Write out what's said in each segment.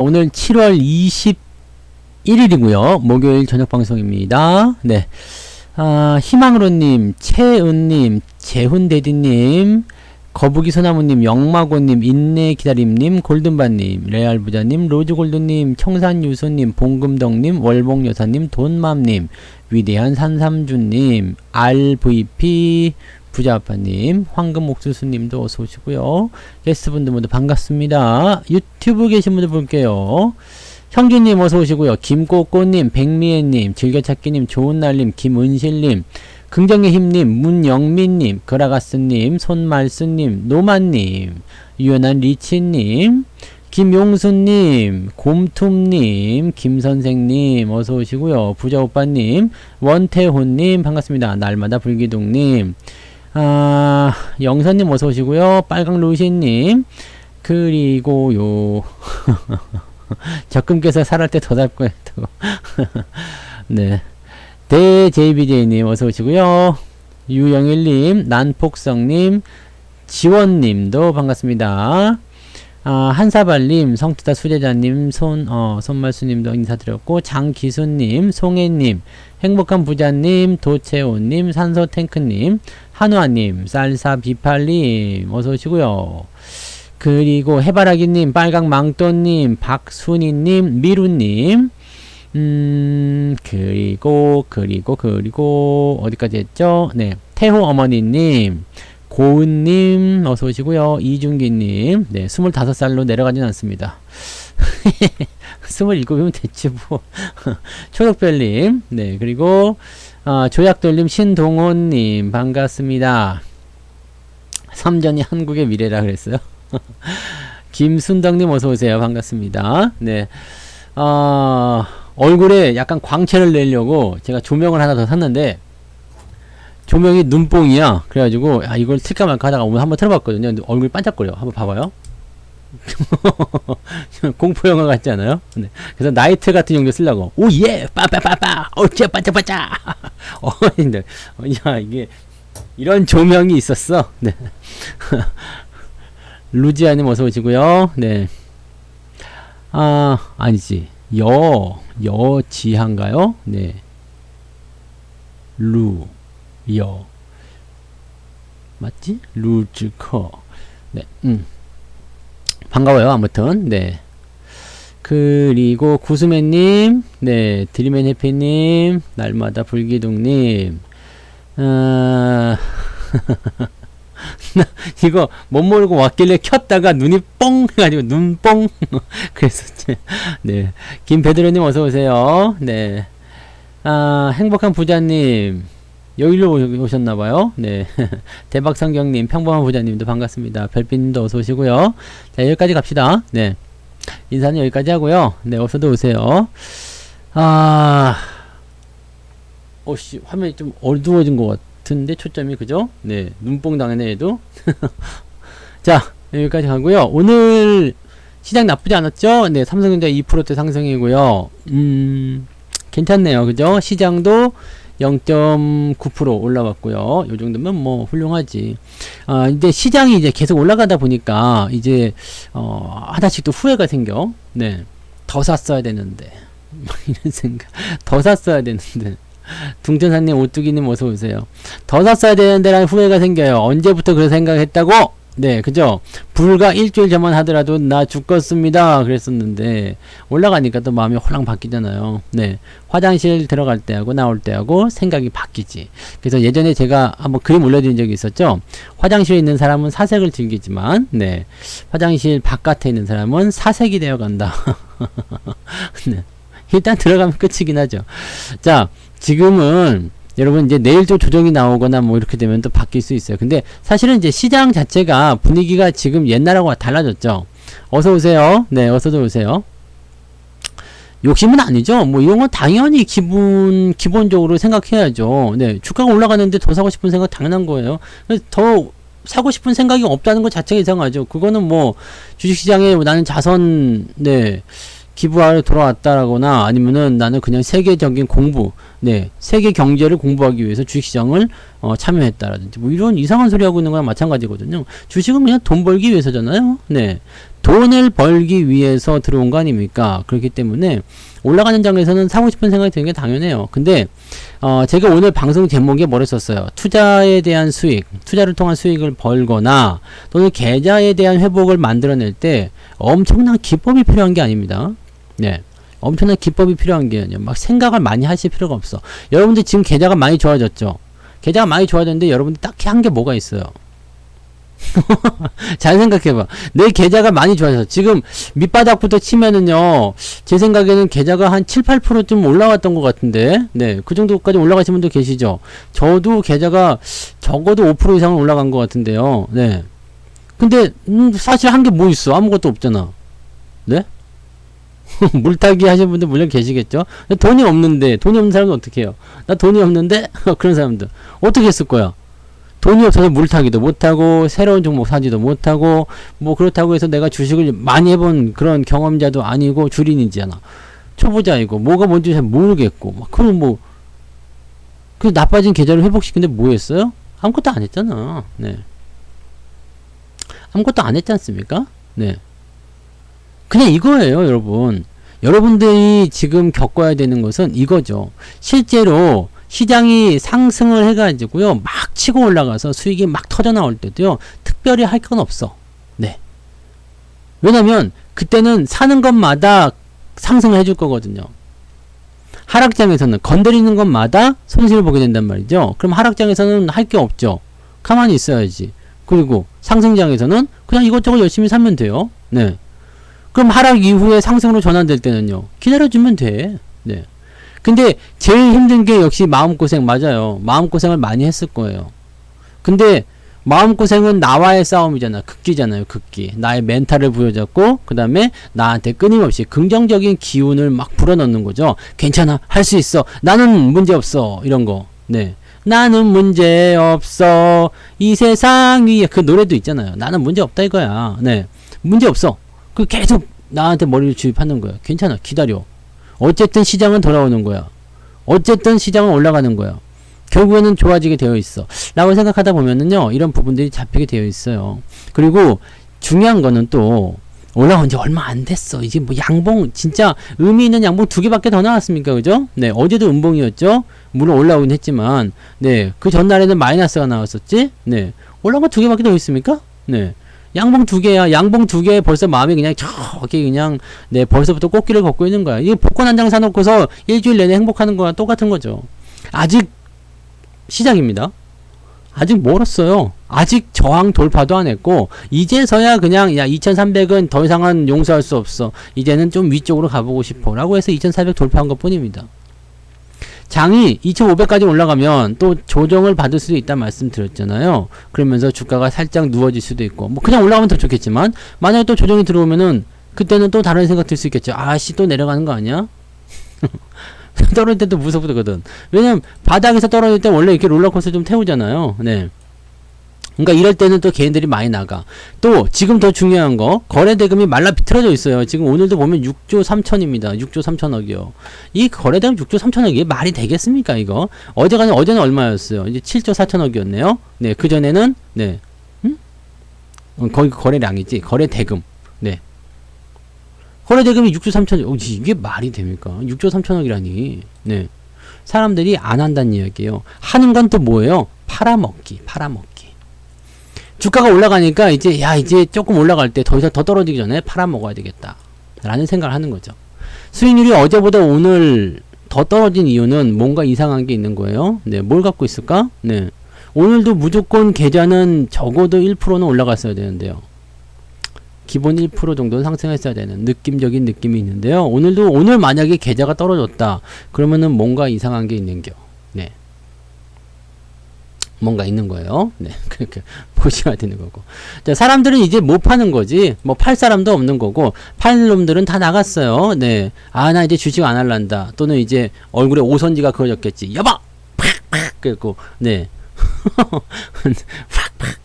오늘 7월 21일이고요. 목요일 저녁 방송입니다. 네. 희망으로님, 채은님, 재훈대디님, 거북이 소나무님, 영마고님, 인내기다림님, 골든바님, 레알부자님, 로즈골드님, 청산유소님, 봉금덕님, 월봉여사님, 돈맘님, 위대한 산삼주님, RVP, 부자아빠님, 황금옥수수님도 어서오시고요. 게스트분들 모두 반갑습니다. 유튜브 계신 분들 볼게요. 형준님 어서오시고요. 김꼬꼬님, 백미애님, 즐겨찾기님, 좋은날님, 김은실님, 긍정의 힘님, 문영민님, 그라가스님, 손말스님, 노만님, 유연한 리치님, 김용수님, 곰툼님, 김선생님 어서오시고요. 부자오빠님, 원태호님 반갑습니다. 날마다 불기둥님, 영선님 어서오시고요. 빨강루시님, 그리고요 적금께서 살할 때 더 살 거예요. 네. 대JBJ님 어서오시고요. 유영일님, 난폭성님, 지원님도 반갑습니다. 한사발님, 성투다 수제자님, 손말수님도 인사드렸고, 장기수님, 송혜님, 행복한 부자님, 도채호님, 산소탱크님, 한화님, 쌀사비팔님 어서오시고요. 그리고 해바라기님, 빨강망토님, 박순희님, 미루님, 그리고 어디까지 했죠? 네. 태호 어머니님, 고은님 어서오시고요. 이준기님, 네. 25살로 내려가진 않습니다. 27이면 됐지 뭐. 초록별님, 네. 그리고 조약돌님, 신동호님 반갑습니다. 삼전이 한국의 미래라 그랬어요. 김순덕님 어서오세요. 반갑습니다. 네. 얼굴에 약간 광채를 내려고 제가 조명을 하나 더 샀는데, 조명이 눈뽕이야. 그래가지고 이걸 틀까 말까 하다가 오늘 한번 틀어봤거든요. 근데 얼굴이 반짝거려. 한번 봐봐요. 공포영화 같지 않아요? 네. 그래서 나이트 같은 용도 쓰려고. 오예! 빠빠빠빠! 어째 반짝반짝! 근데 야, 이게 이런 조명이 있었어. 네. 루지아님 어서오시고요. 네. 아니지. 여지한가요? 네. 맞지? 루즈커. 네. 반가워요. 아무튼. 네. 그리고 구수맨님, 네. 드림앤 해피님, 날마다 불기둥님, 이거 못 모르고 왔길래 켰다가 눈이 뻥 해가지고 눈뻥. 그래서 네. 김배드로님 어서오세요. 네. 행복한 부자님 여기로 오셨나봐요. 네. 대박성경님, 평범한 부자님도 반갑습니다. 별빛님도 어서오시고요. 자, 여기까지 갑시다. 네. 인사는 여기까지 하고요. 네. 어서도 오세요. 오씨, 화면이 좀 어두워진 것 같은데, 초점이, 그죠? 네. 눈뽕 당하네, 얘도. 자, 여기까지 가고요. 오늘 시장 나쁘지 않았죠? 네. 삼성전자 2%대 상승이고요. 괜찮네요. 그죠? 시장도 0.9% 올라갔고요. 요 정도면 뭐 훌륭하지. 근데 시장이 이제 계속 올라가다 보니까 이제 하나씩 또 후회가 생겨. 네. 더 샀어야 되는데. 이런 생각. 더 샀어야 되는데. 둥천사님, 오뚜기님 어서 오세요. 더 샀어야 되는데 라는 후회가 생겨요. 언제부터 그런 생각을 했다고? 네, 그죠? 불과 일주일 전만 하더라도 나 죽겠습니다 그랬었는데, 올라가니까 또 마음이 홀랑 바뀌잖아요. 네, 화장실 들어갈 때하고 나올 때하고 생각이 바뀌지. 그래서 예전에 제가 한번 그림 올려드린 적이 있었죠. 화장실에 있는 사람은 사색을 즐기지만, 네, 화장실 바깥에 있는 사람은 사색이 되어간다. 네, 일단 들어가면 끝이긴 하죠. 자, 지금은 여러분 이제 내일 또 조정이 나오거나 뭐 이렇게 되면 또 바뀔 수 있어요. 근데 사실은 이제 시장 자체가 분위기가 지금 옛날하고 달라졌죠. 어서 오세요. 네, 어서도 오세요. 욕심은 아니죠. 뭐 이런 건 당연히 기본적으로 생각해야죠. 네, 주가가 올라가는데 더 사고 싶은 생각 당연한 거예요. 더 사고 싶은 생각이 없다는 것 자체가 이상하죠. 그거는 뭐 주식시장에 나는 자선, 네, 기부하러 돌아왔다라거나 아니면은 나는 그냥 세계적인 공부, 네, 세계 경제를 공부하기 위해서 주식시장을 참여했다라든지 뭐 이런 이상한 소리 하고 있는 거랑 마찬가지거든요. 주식은 그냥 돈 벌기 위해서잖아요. 네. 돈을 벌기 위해서 들어온 거 아닙니까? 그렇기 때문에 올라가는 장에서는 사고 싶은 생각이 드는 게 당연해요. 근데 제가 오늘 방송 제목에 뭐를 썼어요? 투자에 대한 수익, 투자를 통한 수익을 벌거나 또는 계좌에 대한 회복을 만들어낼 때 엄청난 기법이 필요한 게 아닙니다. 네. 엄청난 기법이 필요한 게 아니에요. 막 생각을 많이 하실 필요가 없어. 여러분들 지금 계좌가 많이 좋아졌죠? 계좌가 많이 좋아졌는데 여러분들 딱히 한 게 뭐가 있어요? 잘 생각해봐. 내 계좌가 많이 좋아져서 지금 밑바닥부터 치면은요, 제 생각에는 계좌가 한 7, 8%좀 올라왔던 것 같은데, 네, 그 정도까지 올라가신 분도 계시죠. 저도 계좌가 적어도 5% 이상은 올라간 것 같은데요. 네. 근데 사실 한 게 뭐 있어? 아무것도 없잖아. 네? 물타기 하시는 분들 물론 계시겠죠. 돈이 없는 사람은 어떻게 해요? 나 돈이 없는데 그런 사람들 어떻게 했을 거야? 돈이 없어서 물타기도 못하고 새로운 종목 사지도 못하고 뭐 그렇다고 해서 내가 주식을 많이 해본 그런 경험자도 아니고 주린이잖아. 초보자이고 뭐가 뭔지 잘 모르겠고 막 그럼 뭐 그 나빠진 계좌를 회복시키는데 뭐 했어요? 아무것도 안 했잖아. 네. 아무것도 안 했지 않습니까? 네. 그냥 이거예요, 여러분. 여러분들이 지금 겪어야 되는 것은 이거죠. 실제로 시장이 상승을 해가지고요, 막 치고 올라가서 수익이 막 터져 나올 때도요, 특별히 할 건 없어. 네. 왜냐면, 그때는 사는 것마다 상승을 해줄 거거든요. 하락장에서는 건드리는 것마다 손실을 보게 된단 말이죠. 그럼 하락장에서는 할 게 없죠. 가만히 있어야지. 그리고 상승장에서는 그냥 이것저것 열심히 사면 돼요. 네. 그럼 하락 이후에 상승으로 전환될 때는요, 기다려주면 돼. 네. 근데 제일 힘든 게 역시 마음고생 맞아요. 마음고생을 많이 했을 거예요. 근데 마음고생은 나와의 싸움이잖아. 극기잖아요. 극기. 나의 멘탈을 부여잡고 그 다음에 나한테 끊임없이 긍정적인 기운을 막 불어넣는 거죠. 괜찮아. 할 수 있어. 나는 문제없어. 이런 거. 네. 나는 문제없어. 이 세상 위에 그 노래도 있잖아요. 나는 문제없다 이거야. 네. 문제없어. 그 계속 나한테 머리를 주입하는 거야. 괜찮아. 기다려. 어쨌든 시장은 돌아오는 거야. 어쨌든 시장은 올라가는 거야. 결국에는 좋아지게 되어 있어. 라고 생각하다 보면은요, 이런 부분들이 잡히게 되어 있어요. 그리고 중요한 거는 또 올라온 지 얼마 안 됐어. 이제 뭐 양봉, 진짜 의미 있는 양봉 2개밖에 더 나왔습니까? 그죠? 네, 어제도 음봉이었죠? 물론 올라오긴 했지만, 네, 그 전날에는 마이너스가 나왔었지? 네, 올라온 거 2개밖에 더 있습니까? 네. 양봉 2개야. 양봉 2개에 벌써 마음이 그냥 저기 그냥 네 벌써부터 꽃길을 걷고 있는 거야. 이게 복권 한 장 사놓고서 일주일 내내 행복하는 거랑 똑같은 거죠. 아직 시작입니다. 아직 멀었어요. 아직 저항 돌파도 안 했고 이제서야 그냥 야 2300은 더 이상은 용서할 수 없어. 이제는 좀 위쪽으로 가보고 싶어. 라고 해서 2400 돌파한 것 뿐입니다. 장이 2500까지 올라가면 또 조정을 받을 수도 있다 말씀드렸잖아요. 그러면서 주가가 살짝 누워질 수도 있고 뭐 그냥 올라가면 더 좋겠지만 만약에 또 조정이 들어오면은 그때는 또 다른 생각 들 수 있겠죠. 아씨 또 내려가는 거 아니야? 떨어질 때도 무섭거든. 왜냐면 바닥에서 떨어질 때 원래 이렇게 롤러코스터 좀 태우잖아요. 네. 그러니까 이럴 때는 또 개인들이 많이 나가. 또 지금 더 중요한 거 거래대금이 말라 비틀어져 있어요. 지금 오늘도 보면 6조 3천입니다. 6조 3천억이요. 이 거래대금 6조 3천억이 말이 되겠습니까 이거? 어제는 얼마였어요? 이제 7조 4천억이었네요. 네, 그 전에는 네, 거기 거래량이지 거래대금. 네, 거래대금이 6조 3천억. 이게 말이 됩니까? 6조 3천억이라니. 네, 사람들이 안 한다는 이야기예요. 하는 건 또 뭐예요? 팔아먹기. 주가가 올라가니까 이제 조금 올라갈 때 더 이상 더 떨어지기 전에 팔아먹어야 되겠다 라는 생각을 하는 거죠. 수익률이 어제보다 오늘 더 떨어진 이유는 뭔가 이상한 게 있는 거예요. 네, 뭘 갖고 있을까? 네, 오늘도 무조건 계좌는 적어도 1%는 올라갔어야 되는데요. 기본 1% 정도는 상승했어야 되는 느낌적인 느낌이 있는데요. 오늘 만약에 계좌가 떨어졌다 그러면은 뭔가 이상한 게 있는겨. 네, 뭔가 있는 거예요. 네, 그렇게 보셔야 되는 거고. 자, 사람들은 이제 못 파는 거지. 뭐 팔 사람도 없는 거고, 팔 놈들은 다 나갔어요. 네, 아, 나 이제 주식 안 할란다. 또는 이제 얼굴에 오선지가 그어졌겠지. 여보! 팍팍! 그랬고, 네. 팍팍!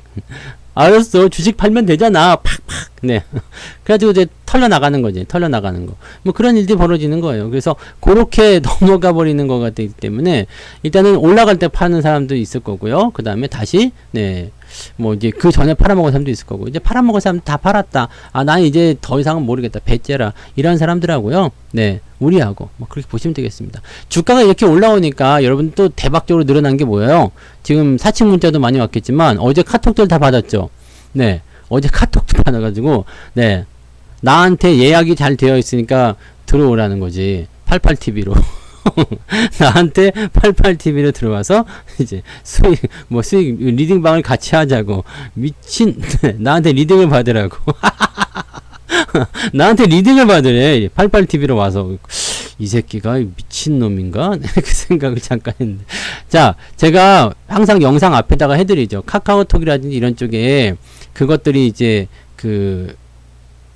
알았어. 주식 팔면 되잖아. 팍팍. 네. 그래가지고 이제 털려 나가는 거지. 털려 나가는 거. 뭐 그런 일들이 벌어지는 거예요. 그래서 그렇게 넘어가 버리는 거가 되기 때문에 일단은 올라갈 때 파는 사람도 있을 거고요. 그 다음에 다시, 네. 뭐 이제 그 전에 팔아먹은 사람도 있을 거고, 이제 팔아먹은 사람 다 팔았다. 아, 난 이제 더 이상은 모르겠다. 배째라. 이런 사람들하고요. 네. 우리하고. 뭐 그렇게 보시면 되겠습니다. 주가가 이렇게 올라오니까 여러분 또 대박적으로 늘어난 게 뭐예요? 지금 사칭 문자도 많이 왔겠지만 어제 카톡들 다 받았죠. 네. 어제 카톡도 받아가지고, 네. 나한테 예약이 잘 되어 있으니까 들어오라는 거지. 88TV로. 나한테 88TV로 들어와서 이제 수익 리딩방을 같이 하자고. 미친, 나한테 리딩을 받으라고. 나한테 리딩을 받으래. 88TV로 와서. 이 새끼가 미친놈인가? 그 생각을 잠깐 했는데. 자, 제가 항상 영상 앞에다가 해드리죠. 카카오톡이라든지 이런 쪽에 그것들이 이제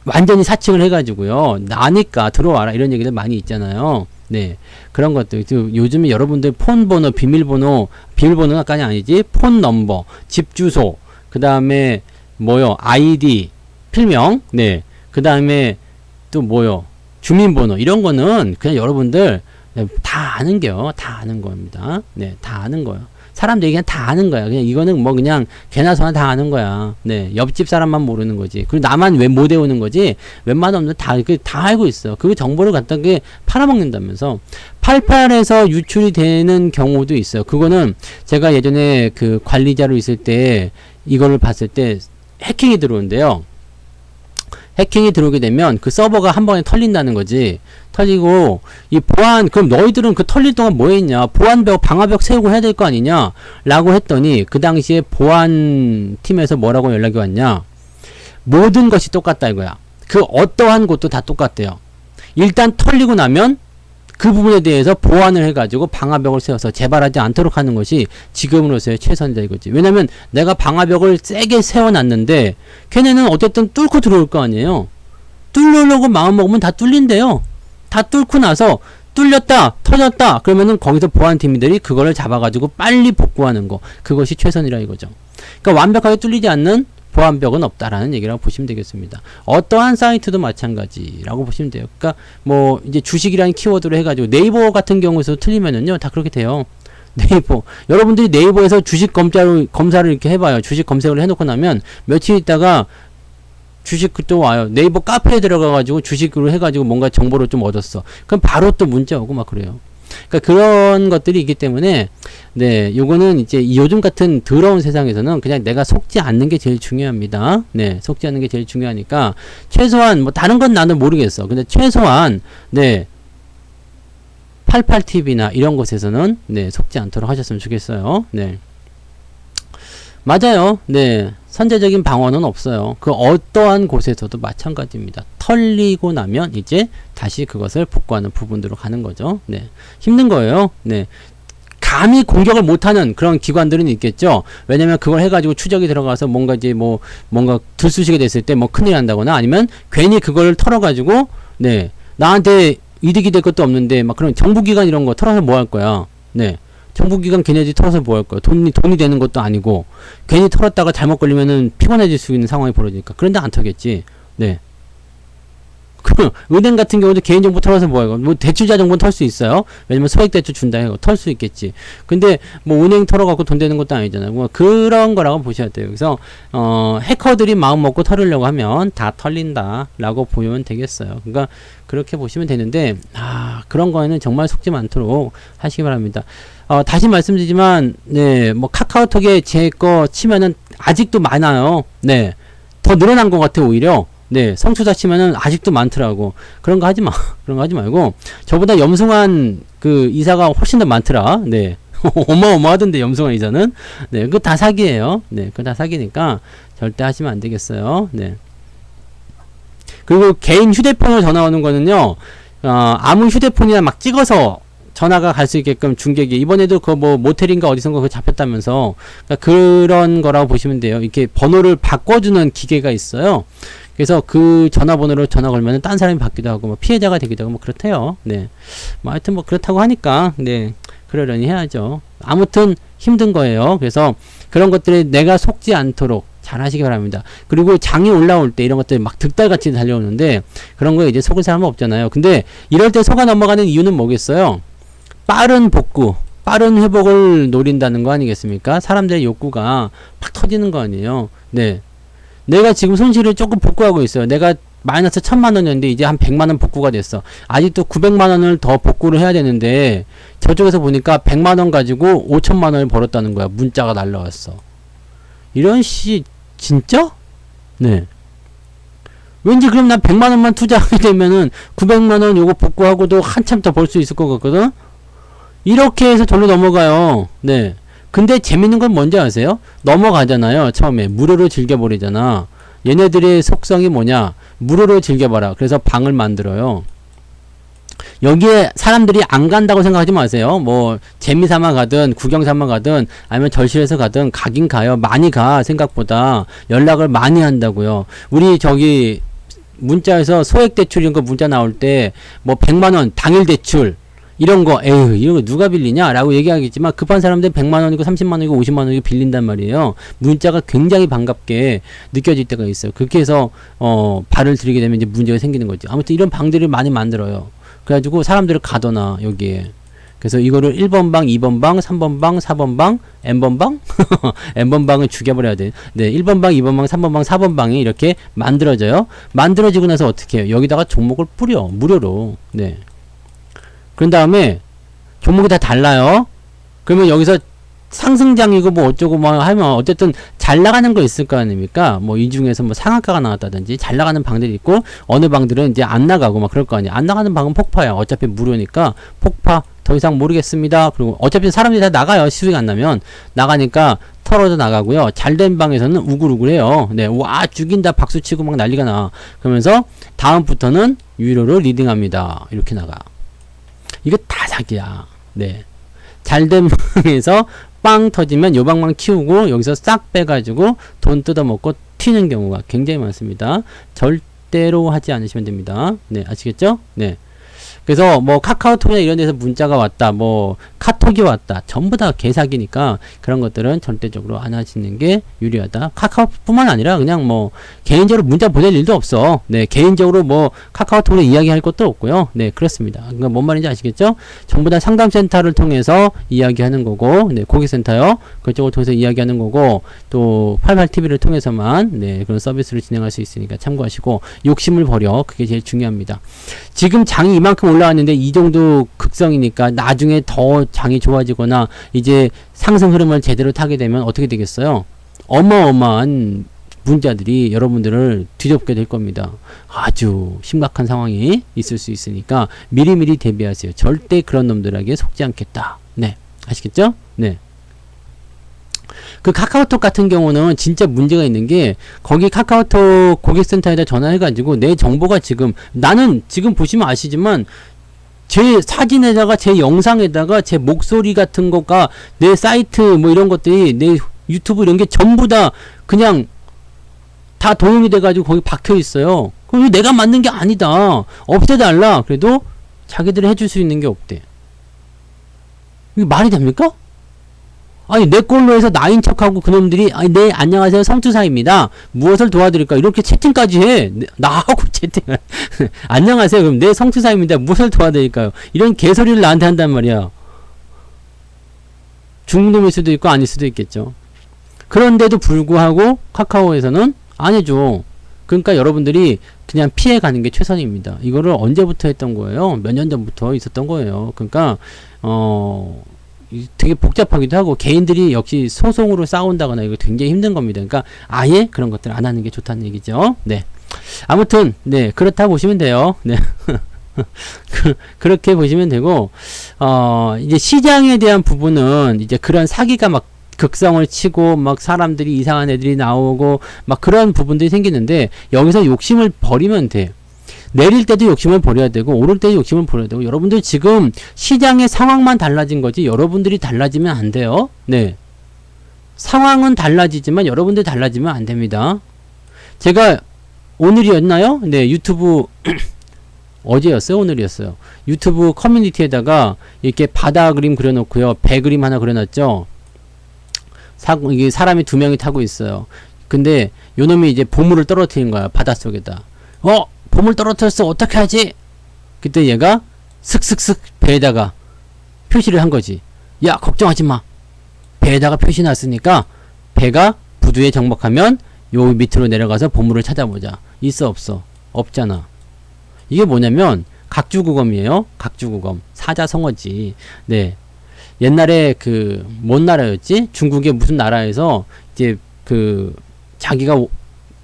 완전히 사칭을 해가지고요. 나니까 들어와라. 이런 얘기들 많이 있잖아요. 네. 그런 것들. 요즘에 여러분들 폰 번호, 비밀번호가 아니지. 폰 넘버, 집 주소, 그 다음에 아이디, 필명, 네. 그 다음에 또 주민번호. 이런 거는 그냥 여러분들 다 아는 게요. 다 아는 겁니다. 네. 다 아는 거예요. 사람들이 그냥 다 아는 거야. 그냥 이거는 그냥 개나 소나 다 아는 거야. 네. 옆집 사람만 모르는 거지. 그리고 나만 왜 못 외우는 거지? 웬만한 놈들 다 알고 있어. 그 정보를 갖다가 팔아먹는다면서. 88에서 유출이 되는 경우도 있어요. 그거는 제가 예전에 그 관리자로 있을 때 이거를 봤을 때 해킹이 들어온대요. 해킹이 들어오게 되면 그 서버가 한 번에 털린다는 거지. 털리고, 그럼 너희들은 그 털릴 동안 뭐 했냐? 방화벽 세우고 해야 될 거 아니냐? 라고 했더니, 그 당시에 보안팀에서 뭐라고 연락이 왔냐? 모든 것이 똑같다 이거야. 그 어떠한 곳도 다 똑같대요. 일단 털리고 나면, 그 부분에 대해서 보완을 해가지고 방화벽을 세워서 재발하지 않도록 하는 것이 지금으로서의 최선이다 이거지. 왜냐면 내가 방화벽을 세게 세워놨는데 걔네는 어쨌든 뚫고 들어올 거 아니에요. 뚫으려고 마음먹으면 다 뚫린대요. 다 뚫고 나서 뚫렸다, 터졌다. 그러면은 거기서 보안팀들이 그거를 잡아가지고 빨리 복구하는 거. 그것이 최선이라 이거죠. 그러니까 완벽하게 뚫리지 않는 보안벽은 없다라는 얘기라고 보시면 되겠습니다. 어떠한 사이트도 마찬가지라고 보시면 돼요. 그러니까 이제 주식이라는 키워드로 해가지고 네이버 같은 경우에서 틀리면은요 다 그렇게 돼요. 네이버 여러분들이 네이버에서 주식 검사를 이렇게 해봐요. 주식 검색을 해놓고 나면 며칠 있다가 주식 또 와요. 네이버 카페에 들어가가지고 주식으로 해가지고 뭔가 정보를 좀 얻었어. 그럼 바로 또 문자 오고 막 그래요. 그러니까 그런 것들이 있기 때문에 네, 요거는 이제 요즘 같은 더러운 세상에서는 그냥 내가 속지 않는 게 제일 중요합니다. 네, 속지 않는 게 제일 중요하니까 최소한 다른 건 나는 모르겠어. 근데 최소한 네, 88TV나 이런 곳에서는 네, 속지 않도록 하셨으면 좋겠어요. 네. 맞아요. 네. 선제적인 방어는 없어요. 그 어떠한 곳에서도 마찬가지입니다. 털리고 나면 이제 다시 그것을 복구하는 부분으로 가는 거죠. 네. 힘든 거예요. 네. 감히 공격을 못하는 그런 기관들은 있겠죠. 왜냐면 그걸 해가지고 추적이 들어가서 뭔가 들쑤시게 됐을 때 큰일 난다거나 아니면 괜히 그걸 털어가지고 네. 나한테 이득이 될 것도 없는데 그런 정부기관 이런 거 털어서 뭐 할 거야. 네. 정부기관 걔네들이 털어서 뭐 할 거야. 돈이 되는 것도 아니고 괜히 털었다가 잘못 걸리면은 피곤해질 수 있는 상황이 벌어지니까. 그런데 안 털겠지. 네. 은행 같은 경우도 개인정보 털어서 뭐 하고 대출자 정보는 털 수 있어요. 왜냐면 소액대출 준다 해서 털 수 있겠지. 근데 은행 털어갖고 돈 되는 것도 아니잖아요. 그런 거라고 보셔야 돼요. 그래서 해커들이 마음 먹고 털으려고 하면 다 털린다 라고 보면 되겠어요. 그러니까 그렇게 보시면 되는데 그런 거에는 정말 속지 않도록 하시기 바랍니다. 다시 말씀드리지만 네, 카카오톡에 제 거 치면은 아직도 많아요. 네. 더 늘어난 것 같아 오히려. 네, 성투자 치면은 아직도 많더라고. 그런 거 하지 마. 그런 거 하지 말고, 저보다 염승환 이사가 훨씬 더 많더라. 네. 어마어마하던데, 염승환 이사는. 네, 그거 다 사기예요. 네, 그거 다 사기니까 절대 하시면 안 되겠어요. 네. 그리고 개인 휴대폰으로 전화 오는 거는요, 아무 휴대폰이나 찍어서 전화가 갈 수 있게끔 중계기. 이번에도 모텔인가 어디선가 그거 잡혔다면서. 그러니까 그런 거라고 보시면 돼요. 이렇게 번호를 바꿔주는 기계가 있어요. 그래서 그 전화번호로 전화 걸면은 딴 사람이 받기도 하고 피해자가 되기도 하고 그렇대요. 네. 하여튼 그렇다고 하니까 네. 그러려니 해야죠. 아무튼 힘든 거예요. 그래서 그런 것들에 내가 속지 않도록 잘 하시기 바랍니다. 그리고 장이 올라올 때 이런 것들 막 득달같이 달려오는데 그런 거에 이제 속을 사람은 없잖아요. 근데 이럴 때 속아 넘어가는 이유는 뭐겠어요? 빠른 복구, 빠른 회복을 노린다는 거 아니겠습니까? 사람들의 욕구가 팍 터지는 거 아니에요. 네. 내가 지금 손실을 조금 복구하고 있어요. 내가 마이너스 1000만원이었는데 이제 한 100만원 복구가 됐어. 아직도 900만원을 더 복구를 해야 되는데 저쪽에서 보니까 100만원 가지고 5천만원을 벌었다는 거야. 문자가 날라왔어. 이런 진짜? 네. 왠지 그럼 나 100만원만 투자하게 되면은 900만원 요거 복구하고도 한참 더 벌 수 있을 것 같거든? 이렇게 해서 절로 넘어가요. 네. 근데 재밌는 건 뭔지 아세요? 넘어가잖아요. 처음에. 무료로 즐겨버리잖아. 얘네들의 속성이 뭐냐? 무료로 즐겨봐라. 그래서 방을 만들어요. 여기에 사람들이 안 간다고 생각하지 마세요. 뭐 재미삼아 가든 구경삼아 가든 아니면 절실해서 가든 가긴 가요. 많이 가. 생각보다 연락을 많이 한다고요. 우리 저기 문자에서 소액 대출 이런 거 문자 나올 때 뭐 100만원 당일 대출 이런 거 에휴 이런 거 누가 빌리냐 라고 얘기하겠지만 급한 사람들 100만원이고 30만원이고 50만원이고 빌린단 말이에요. 문자가 굉장히 반갑게 느껴질 때가 있어요. 그렇게 해서 발을 들이게 되면 이제 문제가 생기는 거죠. 아무튼 이런 방들을 많이 만들어요. 그래가지고 사람들을 가둬놔 여기에. 그래서 이거를 1번 방, 2번 방, 3번 방, 4번 방, n번 방? n번 방을 죽여버려야 돼. 네, 1번 방, 2번 방, 3번 방, 4번 방이 이렇게 만들어져요. 만들어지고 나서 어떻게 해요? 여기다가 종목을 뿌려. 무료로. 네. 그런 다음에 종목이 다 달라요. 그러면 여기서 상승장이고 뭐 어쩌고 뭐 하면 어쨌든 잘 나가는 거 있을 거 아닙니까? 뭐 이 중에서 뭐 상한가가 나왔다든지 잘 나가는 방들이 있고 어느 방들은 이제 안 나가고 막 그럴 거 아니야. 안 나가는 방은 폭파야. 어차피 무료니까 폭파. 더 이상 모르겠습니다. 그리고 어차피 사람들이 다 나가요. 수익 안 나면 나가니까 털어도 나가고요. 잘된 방에서는 우글우글해요. 네, 와 죽인다 박수 치고 막 난리가 나. 그러면서 다음부터는 유료로 리딩합니다. 이렇게 나가. 이거 다 사기야. 네. 잘된 방에서 빵 터지면 요 방만 키우고 여기서 싹 빼가지고 돈 뜯어먹고 튀는 경우가 굉장히 많습니다. 절대로 하지 않으시면 됩니다. 네. 아시겠죠? 네. 그래서 뭐 카카오톡이나 이런 데서 문자가 왔다, 뭐 카톡이 왔다, 전부 다 개사기니까 그런 것들은 절대적으로 안 하시는 게 유리하다. 카카오뿐만 아니라 그냥 뭐 개인적으로 문자 보낼 일도 없어. 네, 개인적으로 뭐 카카오톡으로 이야기할 것도 없고요. 네, 그렇습니다. 그러니까 뭔 말인지 아시겠죠? 전부 다 상담센터를 통해서 이야기하는 거고, 네, 고객센터요. 그쪽을 통해서 이야기하는 거고, 또 88TV를 통해서만 네, 그런 서비스를 진행할 수 있으니까 참고하시고 욕심을 버려. 그게 제일 중요합니다. 지금 장이 이만큼 올라왔는데 이 정도 극성이니까 나중에 더 장이 좋아지거나 이제 상승 흐름을 제대로 타게 되면 어떻게 되겠어요? 어마어마한 문자들이 여러분들을 뒤덮게 될 겁니다. 아주 심각한 상황이 있을 수 있으니까 미리미리 대비하세요. 절대 그런 놈들에게 속지 않겠다. 네. 아시겠죠? 네. 그 카카오톡 같은 경우는 진짜 문제가 있는 게 거기 카카오톡 고객센터에다 전화해가지고 내 정보가 지금 나는 지금 보시면 아시지만 제 사진에다가 제 영상에다가 제 목소리 같은 거가 내 사이트 뭐 이런 것들이 내 유튜브 이런 게 전부 다 그냥 다 도용이 돼가지고 거기 박혀 있어요. 그럼 내가 만든 게 아니다. 없애달라. 그래도 자기들이 해줄 수 있는 게 없대. 이게 말이 됩니까? 아니 내 걸로 해서 나인 척하고 그놈들이 아니 네 안녕하세요 성투사입니다. 무엇을 도와드릴까 이렇게 채팅까지 해. 나하고 채팅을 안녕하세요 그럼 네 성투사입니다. 무엇을 도와드릴까요? 이런 개소리를 나한테 한단 말이야. 중놈일 수도 있고 아닐 수도 있겠죠. 그런데도 불구하고 카카오에서는 안 해줘. 그러니까 여러분들이 그냥 피해가는 게 최선입니다. 이거를 언제부터 했던 거예요? 몇 년 전부터 있었던 거예요. 그러니까 되게 복잡하기도 하고 개인들이 역시 소송으로 싸운다거나 이거 굉장히 힘든 겁니다. 그러니까 아예 그런 것들 안 하는 게 좋다는 얘기죠. 네. 아무튼 네 그렇다 보시면 돼요. 네. 그렇게 보시면 되고 이제 시장에 대한 부분은 이제 그런 사기가 막 극성을 치고 막 사람들이 이상한 애들이 나오고 막 그런 부분들이 생기는데 여기서 욕심을 버리면 돼. 내릴 때도 욕심을 버려야 되고 오를 때도 욕심을 버려야 되고 여러분들 지금 시장의 상황만 달라진 거지 여러분들이 달라지면 안 돼요. 네. 상황은 달라지지만 여러분들이 달라지면 안 됩니다. 제가 오늘이었나요? 네, 유튜브 어제였어요? 오늘이었어요. 유튜브 커뮤니티에다가 이렇게 바다 그림 그려놓고요. 배 그림 하나 그려놨죠. 이게 사람이 2명이 타고 있어요. 근데 요놈이 이제 보물을 떨어뜨린 거야, 바닷속에다. 보물 떨어뜨렸어, 어떻게 하지? 그때 얘가 슥슥슥 배에다가 표시를 한 거지. 야, 걱정하지 마. 배에다가 표시 났으니까 배가 부두에 정박하면 요 밑으로 내려가서 보물을 찾아보자. 있어, 없어? 없잖아. 이게 뭐냐면 각주국엄이에요. 각주국엄. 사자성어지. 네. 옛날에 뭔 나라였지? 중국의 무슨 나라에서 이제 자기가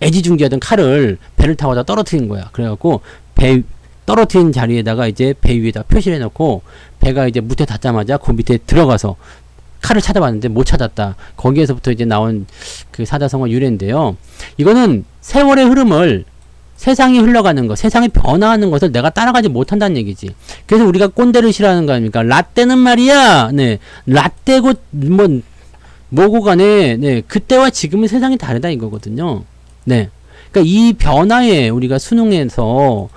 애지중지하던 칼을 배를 타고 다 떨어뜨린 거야. 그래갖고 배 떨어뜨린 자리에다가 이제 배 위에다 표시를 해놓고 배가 이제 무태 닿자마자 그 밑에 들어가서 칼을 찾아봤는데 못 찾았다. 거기에서부터 이제 나온 사자성어 유래인데요. 이거는 세월의 흐름을 세상이 흘러가는 것, 세상이 변화하는 것을 내가 따라가지 못한다는 얘기지. 그래서 우리가 꼰대를 싫어하는 거 아닙니까? 라떼는 말이야, 네, 라떼고 뭐고 간에, 네, 그때와 지금은 세상이 다르다 이거거든요. 네. 그러니까 이 변화에 우리가 순응해서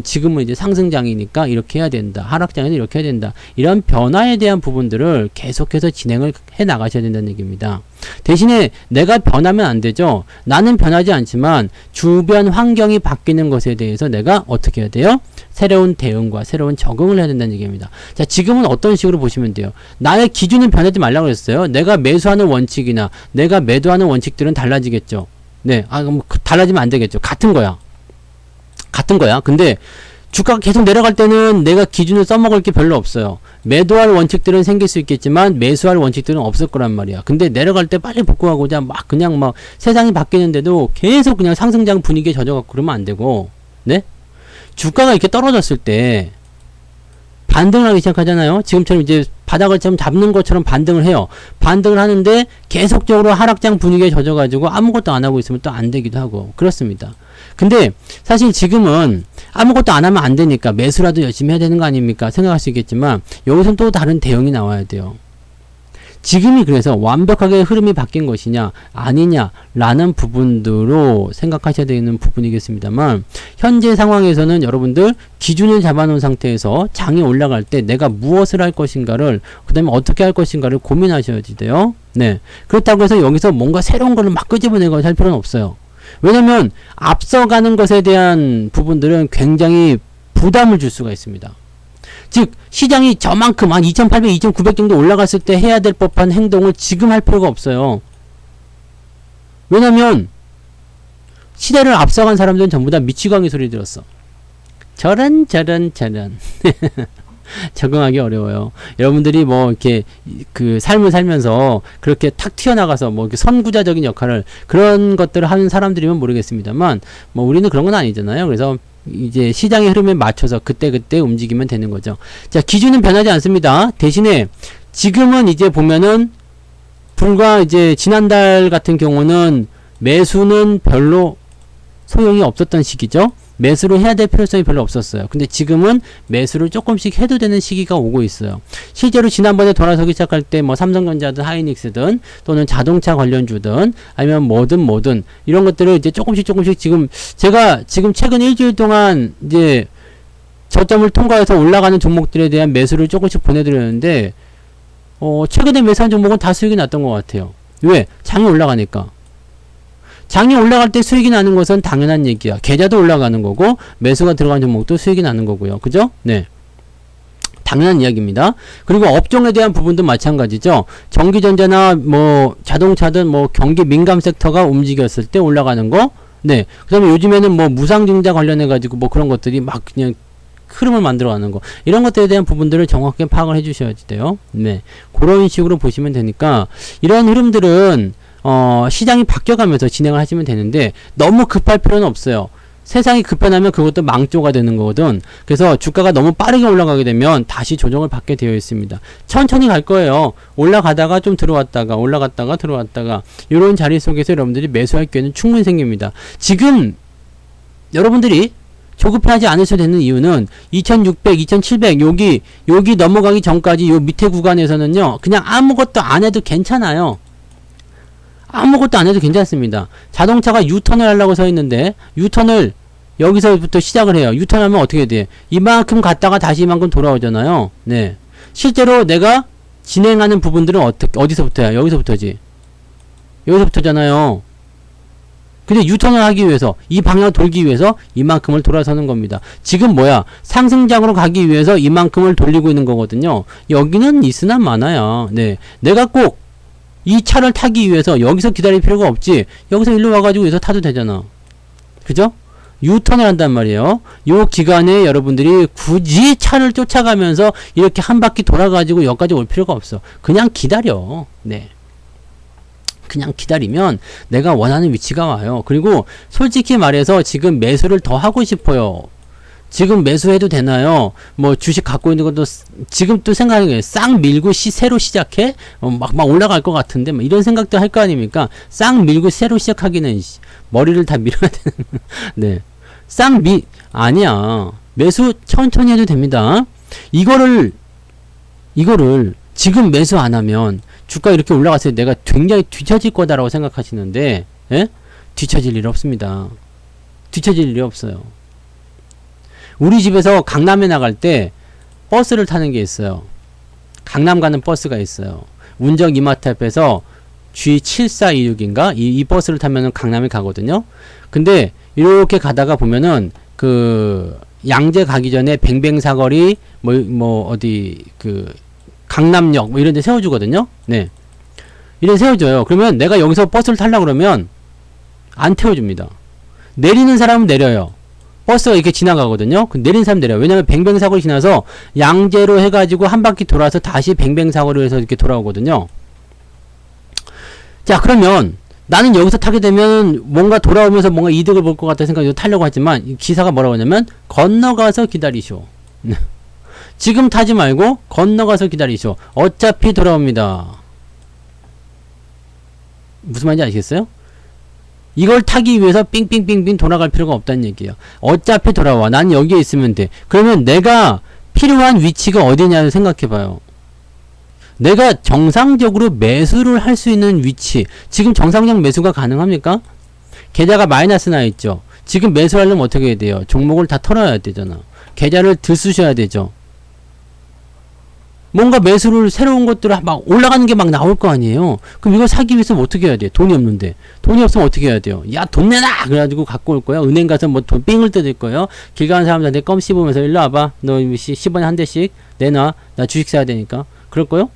지금은 이제 상승장이니까 이렇게 해야 된다. 하락장에는 이렇게 해야 된다. 이런 변화에 대한 부분들을 계속해서 진행을 해 나가셔야 된다는 얘기입니다. 대신에 내가 변하면 안 되죠. 나는 변하지 않지만 주변 환경이 바뀌는 것에 대해서 내가 어떻게 해야 돼요? 새로운 대응과 새로운 적응을 해야 된다는 얘기입니다. 자, 지금은 어떤 식으로 보시면 돼요? 나의 기준은 변하지 말라고 그랬어요. 내가 매수하는 원칙이나 내가 매도하는 원칙들은 달라지겠죠. 네, 그럼 달라지면 안 되겠죠. 같은 거야. 근데 주가가 계속 내려갈 때는 내가 기준을 써먹을 게 별로 없어요. 매도할 원칙들은 생길 수 있겠지만 매수할 원칙들은 없을 거란 말이야. 근데 내려갈 때 빨리 복구하고자 그냥 세상이 바뀌는데도 계속 그냥 상승장 분위기에 젖어갖고 그러면 안 되고, 네? 주가가 이렇게 떨어졌을 때 반등을 하기 시작하잖아요. 지금처럼 이제 바닥을 좀 잡는 것처럼 반등을 해요. 반등을 하는데 계속적으로 하락장 분위기에 젖어가지고 아무것도 안 하고 있으면 또 안 되기도 하고 그렇습니다. 근데 사실 지금은 아무것도 안 하면 안 되니까 매수라도 열심히 해야 되는 거 아닙니까? 생각할 수 있겠지만 여기서는 또 다른 대응이 나와야 돼요. 지금이 그래서 완벽하게 흐름이 바뀐 것이냐 아니냐 라는 부분들로 생각하셔야 되는 부분이겠습니다만, 현재 상황에서는 여러분들 기준을 잡아놓은 상태에서 장이 올라갈 때 내가 무엇을 할 것인가를, 그 다음에 어떻게 할 것인가를 고민하셔야지 돼요. 네. 그렇다고 해서 여기서 뭔가 새로운 거를 막 끄집어내고 할 필요는 없어요. 왜냐면 앞서가는 것에 대한 부분들은 굉장히 부담을 줄 수가 있습니다. 즉 시장이 저만큼 한 2,800, 2,900 정도 올라갔을 때 해야 될 법한 행동을 지금 할 필요가 없어요. 왜냐면 시대를 앞서간 사람들은 전부 다 미치광이 소리 들었어. 저런 적응하기 어려워요. 여러분들이 이렇게 삶을 살면서 그렇게 탁 튀어나가서 이렇게 선구자적인 역할을, 그런 것들을 하는 사람들이면 모르겠습니다만 우리는 그런 건 아니잖아요. 그래서 이제 시장의 흐름에 맞춰서 그때그때 움직이면 되는 거죠. 자, 기준은 변하지 않습니다. 대신에 지금은 이제 보면은 불과 이제 지난달 같은 경우는 매수는 별로 소용이 없었던 시기죠. 매수를 해야 될 필요성이 별로 없었어요. 근데 지금은 매수를 조금씩 해도 되는 시기가 오고 있어요. 실제로 지난번에 돌아서기 시작할 때 삼성전자든 하이닉스든 또는 자동차 관련주든 아니면 뭐든 이런 것들을 이제 조금씩 제가 지금 최근 일주일 동안 이제 저점을 통과해서 올라가는 종목들에 대한 매수를 조금씩 보내드렸는데 최근에 매수한 종목은 다 수익이 났던 것 같아요. 왜? 장이 올라가니까. 장이 올라갈 때 수익이 나는 것은 당연한 얘기야. 계좌도 올라가는 거고 매수가 들어간 종목도 수익이 나는 거고요. 그죠? 네. 당연한 이야기입니다. 그리고 업종에 대한 부분도 마찬가지죠. 전기전자나 자동차든 경기 민감 섹터가 움직였을 때 올라가는 거. 네. 그 다음에 요즘에는 무상증자 관련해가지고 그런 것들이 막 그냥 흐름을 만들어가는 거, 이런 것들에 대한 부분들을 정확하게 파악을 해주셔야 돼요. 네. 그런 식으로 보시면 되니까 이런 흐름들은 시장이 바뀌어가면서 진행을 하시면 되는데 너무 급할 필요는 없어요. 세상이 급변하면 그것도 망조가 되는 거거든. 그래서 주가가 너무 빠르게 올라가게 되면 다시 조정을 받게 되어 있습니다. 천천히 갈 거예요. 올라가다가 좀 들어왔다가 올라갔다가 들어왔다가 이런 자리 속에서 여러분들이 매수할 기회는 충분히 생깁니다. 지금 여러분들이 조급해하지 않으셔도 되는 이유는 2600, 2700 여기 넘어가기 전까지 요 밑에 구간에서는요 그냥 아무것도 안 해도 괜찮아요. 아무것도 안 해도 괜찮습니다. 자동차가 유턴을 하려고 서 있는데 유턴을 여기서부터 시작을 해요. 유턴하면 어떻게 돼? 이만큼 갔다가 다시 이만큼 돌아오잖아요. 네. 실제로 내가 진행하는 부분들은 어디서부터야? 여기서부터지. 여기서부터잖아요. 근데 유턴을 하기 위해서 이 방향을 돌기 위해서 이만큼을 돌아서는 겁니다. 지금 뭐야? 상승장으로 가기 위해서 이만큼을 돌리고 있는 거거든요. 여기는 있으나 마나야. 네, 내가 꼭 이 차를 타기 위해서 여기서 기다릴 필요가 없지. 여기서 일로 와가지고 여기서 타도 되잖아. 그죠? 유턴을 한단 말이에요. 요 기간에 여러분들이 굳이 차를 쫓아가면서 이렇게 한 바퀴 돌아가지고 여기까지 올 필요가 없어. 그냥 기다려. 네. 그냥 기다리면 내가 원하는 위치가 와요. 그리고 솔직히 말해서 지금 매수를 더 하고 싶어요. 지금 매수해도 되나요? 뭐 주식 갖고 있는 것도 지금 또 생각하는 거예요. 싹 밀고 새로 시작해? 막 올라갈 것 같은데 막 이런 생각도 할 거 아닙니까? 싹 밀고 새로 시작하기는 머리를 다 밀어야 되는 네. 아니야. 매수 천천히 해도 됩니다. 이거를 지금 매수 안 하면 주가 이렇게 올라갔을 때 내가 굉장히 뒤처질 거다라고 생각하시는데, 예? 뒤처질 일 없습니다. 뒤처질 일이 없어요. 우리 집에서 강남에 나갈 때 버스를 타는 게 있어요. 강남 가는 버스가 있어요. 운정 이마트 앞에서 G7426인가? 이 버스를 타면은 강남에 가거든요. 근데 이렇게 가다가 보면은 그 양재 가기 전에 뱅뱅사거리 어디 그 강남역 뭐 이런 데 세워주거든요. 네. 이런 데 세워줘요. 그러면 내가 여기서 버스를 타려고 그러면 안 태워줍니다. 내리는 사람은 내려요. 버스가 이렇게 지나가거든요. 내리는 사람 내려요. 왜냐면 뱅뱅사거리 지나서 양재로 해가지고 한 바퀴 돌아서 다시 뱅뱅사거리로 해서 이렇게 돌아오거든요. 자, 그러면 나는 여기서 타게 되면 뭔가 돌아오면서 뭔가 이득을 볼 것 같다 생각해서 타려고 하지만 기사가 뭐라고 하냐면 건너가서 기다리쇼. 지금 타지 말고 건너가서 기다리쇼. 어차피 돌아옵니다. 무슨 말인지 아시겠어요? 이걸 타기 위해서 삥삥삥삥 돌아갈 필요가 없다는 얘기예요. 어차피 돌아와. 난 여기에 있으면 돼. 그러면 내가 필요한 위치가 어디냐를 생각해봐요. 내가 정상적으로 매수를 할 수 있는 위치. 지금 정상적 매수가 가능합니까? 계좌가 마이너스 나 있죠. 지금 매수하려면 어떻게 해야 돼요? 종목을 다 털어야 되잖아. 계좌를 들쑤셔야 되죠. 뭔가 매수를 새로운 것들을 막 올라가는 게 막 나올 거 아니에요. 그럼 이걸 사기 위해서 어떻게 해야 돼? 돈이 없는데. 돈이 없으면 어떻게 해야 돼요? 야, 돈 내놔! 그래가지고 갖고 올 거야. 은행 가서 뭐 돈 삥을 뜯을 거예요. 길 가는 사람들한테 껌 씹으면서 일로 와봐. 너 10원에 한 대씩 내놔. 나 주식 사야 되니까. 그럴 거요?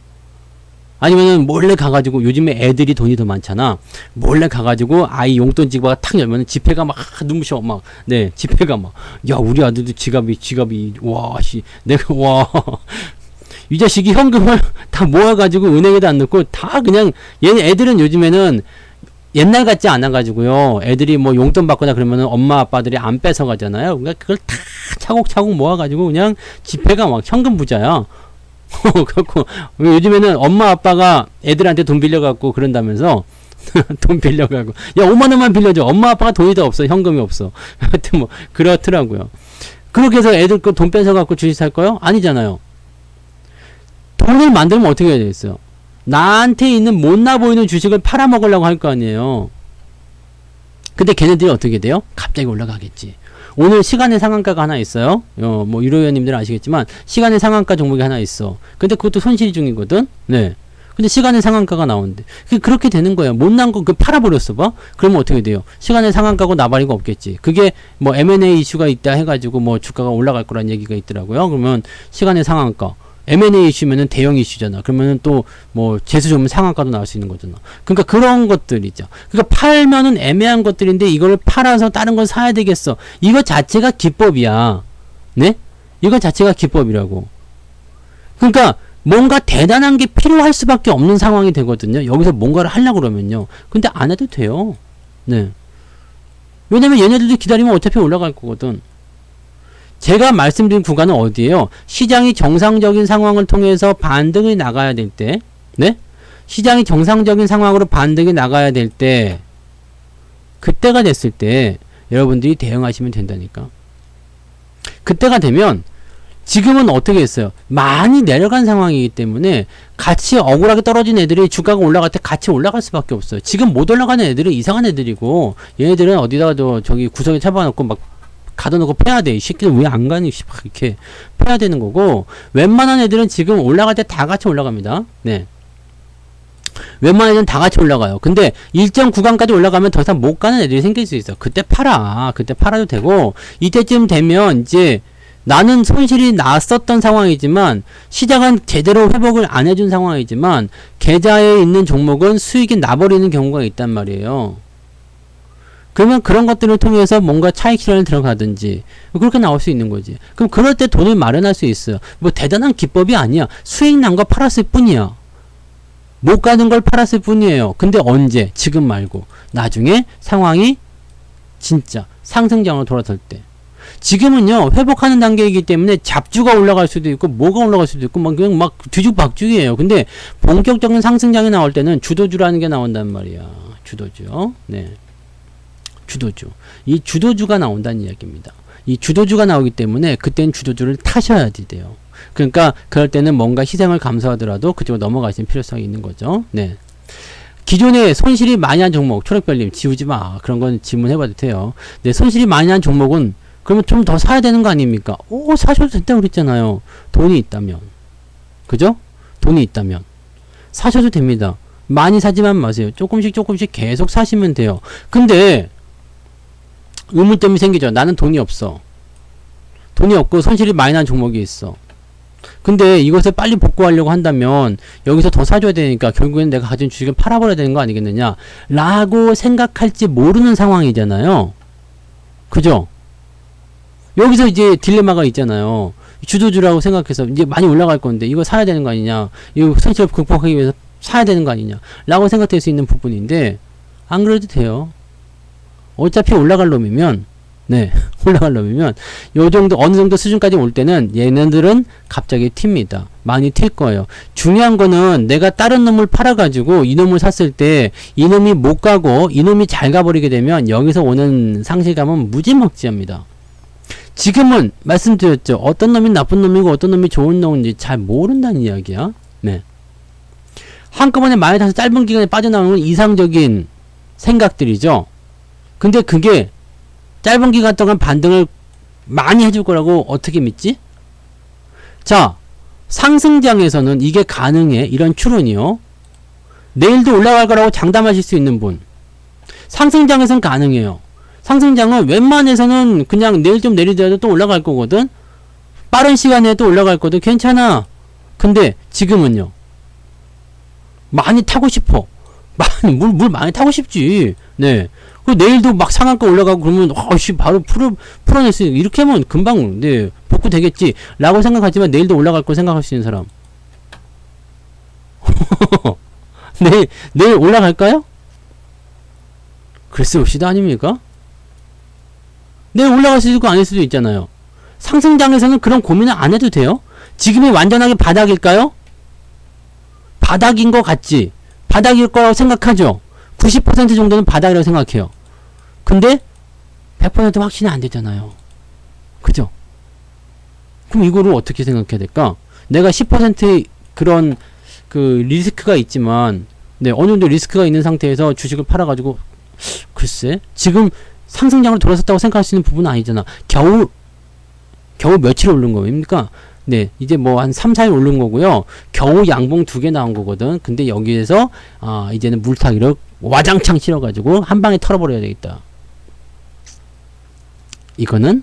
아니면은 몰래 가가지고 요즘에 애들이 돈이 더 많잖아. 몰래 가가지고 아이 용돈 지갑 탁 열면은 지폐가 막 눈부셔 막. 네, 지폐가 막. 야, 우리 아들도 지갑이 와, 내가 와. 이 자식이 현금을 다 모아가지고 은행에도 안 넣고 다 그냥 얘네 애들은 요즘에는 옛날 같지 않아가지고요. 애들이 뭐 용돈 받거나 그러면은 엄마 아빠들이 안 뺏어가잖아요. 그러니까 그걸 다 차곡차곡 모아가지고 그냥 지폐가 막 현금 부자야. 그렇고 요즘에는 엄마 아빠가 애들한테 돈 빌려갖고 그런다면서 돈 빌려가고 야 5만원만 빌려줘. 엄마 아빠가 돈이 더 없어. 현금이 없어. 하여튼 뭐 그렇더라고요. 그렇게 해서 애들 그 돈 뺏어갖고 주식 살 거요? 아니잖아요. 돈을 만들면 어떻게 해야 되겠어요? 나한테 있는 못나 보이는 주식을 팔아먹으려고 할 거 아니에요. 근데 걔네들이 어떻게 돼요? 갑자기 올라가겠지. 오늘 시간의 상한가가 하나 있어요. 뭐 유료회원님들은 아시겠지만 시간의 상한가 종목이 하나 있어. 근데 그것도 손실 중이거든. 네. 근데 시간의 상한가가 나오는데 그렇게 되는 거예요. 못난 거 그 팔아버렸어 봐. 그러면 어떻게 돼요? 시간의 상한가고 나발이가 없겠지. 그게 뭐 M&A 이슈가 있다 해가지고 뭐 주가가 올라갈 거란 얘기가 있더라고요. 그러면 시간의 상한가. M&A 이슈면은 대형 이슈잖아. 그러면은 또 뭐 재수 좋으면 상한가도 나올 수 있는 거잖아. 그러니까 그런 것들이죠. 그러니까 팔면은 애매한 것들인데 이거를 팔아서 다른 걸 사야 되겠어. 이거 자체가 기법이야. 네? 이거 자체가 기법이라고. 그러니까 뭔가 대단한 게 필요할 수밖에 없는 상황이 되거든요. 여기서 뭔가를 하려고 그러면요. 근데 안 해도 돼요. 네. 왜냐면 얘네들도 기다리면 어차피 올라갈 거거든. 제가 말씀드린 구간은 어디예요? 시장이 정상적인 상황을 통해서 반등이 나가야 될 때, 네? 시장이 정상적인 상황으로 반등이 나가야 될 때, 그때가 됐을 때 여러분들이 대응하시면 된다니까. 그때가 되면 지금은 어떻게 했어요? 많이 내려간 상황이기 때문에 같이 억울하게 떨어진 애들이 주가가 올라갈 때 같이 올라갈 수밖에 없어요. 지금 못 올라가는 애들은 이상한 애들이고 얘네들은 어디다가 저기 구석에 잡아놓고 막 가둬놓고 패야 돼. 이 새끼들 왜 안 가니? 이렇게 패야 되는 거고 웬만한 애들은 지금 올라갈 때 다 같이 올라갑니다. 네. 웬만하면 다 같이 올라가요. 근데 일정 구간까지 올라가면 더 이상 못 가는 애들이 생길 수 있어. 그때 팔아. 그때 팔아도 되고, 이때쯤 되면 이제 나는 손실이 났었던 상황이지만 시장은 제대로 회복을 안 해준 상황이지만 계좌에 있는 종목은 수익이 나버리는 경우가 있단 말이에요. 그러면 그런 것들을 통해서 뭔가 차익 실현을 들어가든지 그렇게 나올 수 있는 거지. 그럼 그럴 때 돈을 마련할 수 있어요. 뭐 대단한 기법이 아니야. 수익 난 거 팔았을 뿐이야. 못 가는 걸 팔았을 뿐이에요. 근데 언제? 지금 말고 나중에 상황이 진짜 상승장으로 돌아설 때. 지금은요 회복하는 단계이기 때문에 잡주가 올라갈 수도 있고 뭐가 올라갈 수도 있고 막 그냥 막 뒤죽박죽이에요. 근데 본격적인 상승장이 나올 때는 주도주라는 게 나온단 말이야. 주도주. 네. 주도주. 이 주도주가 나온다는 이야기입니다. 이 주도주가 나오기 때문에 그때는 주도주를 타셔야지 돼요. 그러니까 그럴 때는 뭔가 희생을 감수하더라도 그쪽으로 넘어가시는 필요성이 있는 거죠. 네. 기존에 손실이 많이 한 종목, 초록별님 지우지 마. 그런 건 질문해봐도 돼요. 네, 손실이 많이 한 종목은 그러면 좀 더 사야 되는 거 아닙니까? 오, 사셔도 된다고 그랬잖아요. 돈이 있다면. 그죠? 돈이 있다면. 사셔도 됩니다. 많이 사지만 마세요. 조금씩 계속 사시면 돼요. 근데 의문점이 생기죠. 나는 돈이 없어. 돈이 없고 손실이 많이 난 종목이 있어. 근데 이것을 빨리 복구하려고 한다면 여기서 더 사줘야 되니까 결국엔 내가 가진 주식을 팔아버려야 되는 거 아니겠느냐 라고 생각할지 모르는 상황이잖아요. 그죠? 여기서 이제 딜레마가 있잖아요. 주도주라고 생각해서 이제 많이 올라갈 건데 이거 사야 되는 거 아니냐, 이거 손실을 극복하기 위해서 사야 되는 거 아니냐 라고 생각될 수 있는 부분인데 안 그래도 돼요. 어차피 올라갈 놈이면, 네, 올라갈 놈이면, 요 정도, 어느 정도 수준까지 올 때는 얘네들은 갑자기 튑니다. 많이 튈 거예요. 중요한 거는 내가 다른 놈을 팔아가지고 이놈을 샀을 때 이놈이 못 가고 이놈이 잘 가버리게 되면 여기서 오는 상실감은 무지막지합니다. 지금은 말씀드렸죠. 어떤 놈이 나쁜 놈이고 어떤 놈이 좋은 놈인지 잘 모른다는 이야기야. 네. 한꺼번에 많이 타서 짧은 기간에 빠져나오는 이상적인 생각들이죠. 근데 그게 짧은 기간 동안 반등을 많이 해줄 거라고 어떻게 믿지? 자, 상승장에서는 이게 가능해. 이런 추론이요. 내일도 올라갈 거라고 장담하실 수 있는 분. 상승장에서는 가능해요. 상승장은 웬만해서는 그냥 내일 좀 내리더라도 또 올라갈 거거든. 빠른 시간에 또 올라갈 거든. 괜찮아. 근데 지금은요. 많이 타고 싶어. 물 많이 타고 싶지. 네. 그 내일도 막 상한가 올라가고 그러면 바로 풀어낼 수 있는, 이렇게 하면 금방 네 복구 되겠지 라고 생각하지만 내일도 올라갈 거 생각할 수 있는 사람. 내일 올라갈까요? 글쎄 봅시다. 아닙니까? 내일 올라갈 수도 있고 아닐 수도 있잖아요. 상승장에서는 그런 고민을 안 해도 돼요. 지금이 완전하게 바닥일까요? 바닥인 것 같지. 바닥일 거라고 생각하죠. 90% 정도는 바닥이라고 생각해요. 근데 100% 확신이 안 되잖아요. 그죠? 그럼 이거를 어떻게 생각해야 될까? 내가 10%의 그런 그 리스크가 있지만, 네, 어느 정도 리스크가 있는 상태에서 주식을 팔아가지고, 글쎄, 지금 상승장으로 돌아섰다고 생각할 수 있는 부분은 아니잖아. 겨우 며칠 오른 겁니까? 네, 이제 뭐 한 3, 4일 오른 거고요. 겨우 양봉 2개 나온 거거든. 근데 여기에서 이제는 물타기를 와장창 실어가지고 한 방에 털어버려야 되겠다. 이거는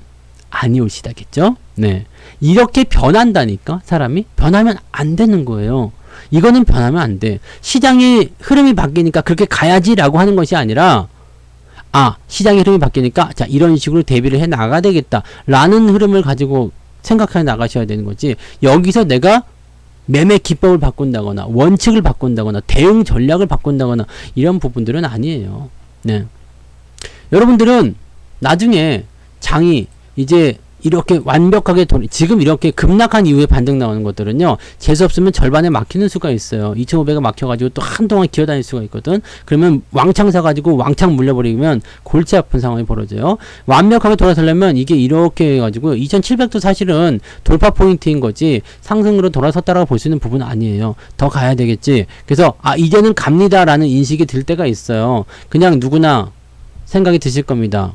아니올시다겠죠? 네, 이렇게 변한다니까. 사람이 변하면 안 되는 거예요. 이거는 변하면 안 돼. 시장의 흐름이 바뀌니까 그렇게 가야지라고 하는 것이 아니라, 시장의 흐름이 바뀌니까 자, 이런 식으로 대비를 해 나가야 되겠다 라는 흐름을 가지고 생각해 나가셔야 되는 거지. 여기서 내가 매매 기법을 바꾼다거나 원칙을 바꾼다거나 대응 전략을 바꾼다거나 이런 부분들은 아니에요. 네. 여러분들은 나중에 장이 이제 이렇게 완벽하게 지금 이렇게 급락한 이후에 반등 나오는 것들은요, 재수 없으면 절반에 막히는 수가 있어요. 2,500에 막혀가지고 또 한동안 기어다닐 수가 있거든. 그러면 왕창 사가지고 왕창 물려버리면 골치 아픈 상황이 벌어져요. 완벽하게 돌아서려면 이게 이렇게 해가지고 2,700도 사실은 돌파 포인트인 거지 상승으로 돌아섰다라고 볼 수 있는 부분은 아니에요. 더 가야 되겠지. 그래서 이제는 갑니다라는 인식이 들 때가 있어요. 그냥 누구나 생각이 드실 겁니다.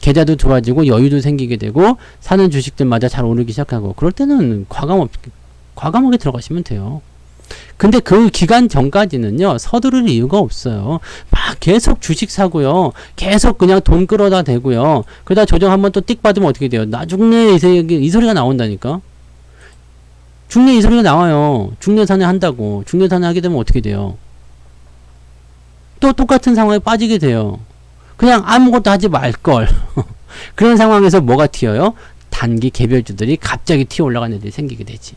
계좌도 좋아지고 여유도 생기게 되고 사는 주식들마다 잘 오르기 시작하고, 그럴 때는 과감하게 들어가시면 돼요. 근데 그 기간 전까지는요, 서두를 이유가 없어요. 막 계속 주식 사고요. 계속 그냥 돈 끌어다 대고요. 그러다 조정 한번 또 띡 받으면 어떻게 돼요? 나중에 이 소리가 나온다니까? 중내 이 소리가 나와요. 중내산에 한다고. 중내산에 하게 되면 어떻게 돼요? 또 똑같은 상황에 빠지게 돼요. 그냥 아무것도 하지 말걸. 그런 상황에서 뭐가 튀어요? 단기 개별주들이 갑자기 튀어 올라가는 일이 생기게 되지.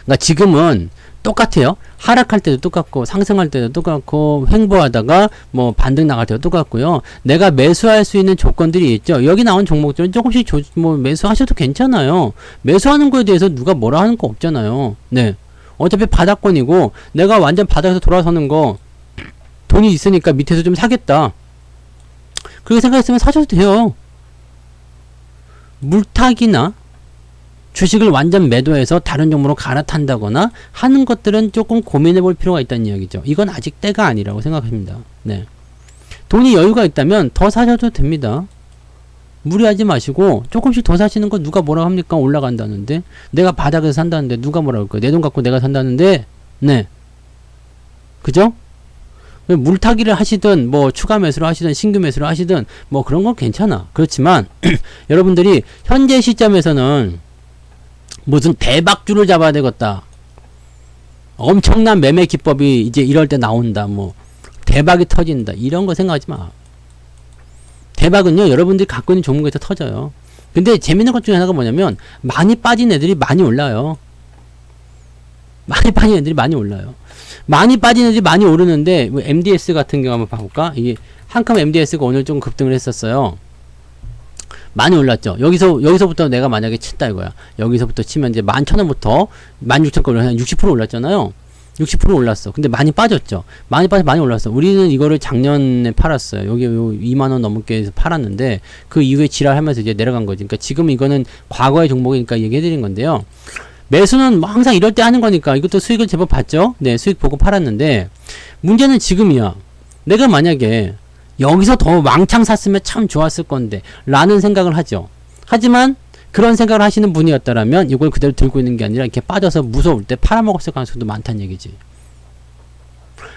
그러니까 지금은 똑같아요. 하락할 때도 똑같고 상승할 때도 똑같고 횡보하다가 뭐 반등 나갈 때도 똑같고요. 내가 매수할 수 있는 조건들이 있죠. 여기 나온 종목들은 조금씩 뭐 매수하셔도 괜찮아요. 매수하는 거에 대해서 누가 뭐라 하는 거 없잖아요. 네. 어차피 바닥권이고 내가 완전 바닥에서 돌아서는 거 돈이 있으니까 밑에서 좀 사겠다. 그렇게 생각했으면 사셔도 돼요. 물타기나 주식을 완전 매도해서 다른 종목으로 갈아탄다거나 하는 것들은 조금 고민해 볼 필요가 있다는 이야기죠. 이건 아직 때가 아니라고 생각합니다. 네. 돈이 여유가 있다면 더 사셔도 됩니다. 무리하지 마시고 조금씩 더 사시는 거 누가 뭐라고 합니까? 올라간다는데. 내가 바닥에서 산다는데 누가 뭐라고 할 거야? 내 돈 갖고 내가 산다는데. 네. 그죠? 물타기를 하시든 뭐 추가 매수를 하시든 신규 매수를 하시든 뭐 그런 건 괜찮아. 그렇지만 여러분들이 현재 시점에서는 무슨 대박주를 잡아야 되겠다. 엄청난 매매 기법이 이제 이럴 때 나온다. 뭐 대박이 터진다. 이런 거 생각하지 마. 대박은요, 여러분들이 갖고 있는 종목에서 터져요. 근데 재밌는 것 중에 하나가 뭐냐면 많이 빠진 애들이 많이 올라요. 많이 빠진 애들이 많이 올라요. 많이 빠진 애들이 많이 오르는데 뭐 MDS 같은 경우 한번 봐볼까? 이게 한컴 MDS가 오늘 좀 급등을 했었어요. 많이 올랐죠. 여기서부터 내가 만약에 쳤다 이거야. 여기서부터 치면 이제 11,000원부터 16,000원 한 60% 올랐잖아요. 60% 올랐어. 근데 많이 빠졌죠. 많이 빠져 많이 올랐어. 우리는 이거를 작년에 팔았어요. 여기 2만원 넘게 해서 팔았는데 그 이후에 지랄하면서 이제 내려간 거지. 그러니까 지금 이거는 과거의 종목이니까 얘기해드린 건데요. 매수는 뭐 항상 이럴 때 하는 거니까 이것도 수익을 제법 봤죠. 네, 수익 보고 팔았는데 문제는 지금이야. 내가 만약에 여기서 더 왕창 샀으면 참 좋았을 건데 라는 생각을 하죠. 하지만 그런 생각을 하시는 분이었다라면 이걸 그대로 들고 있는 게 아니라 이렇게 빠져서 무서울 때 팔아먹었을 가능성도 많다는 얘기지.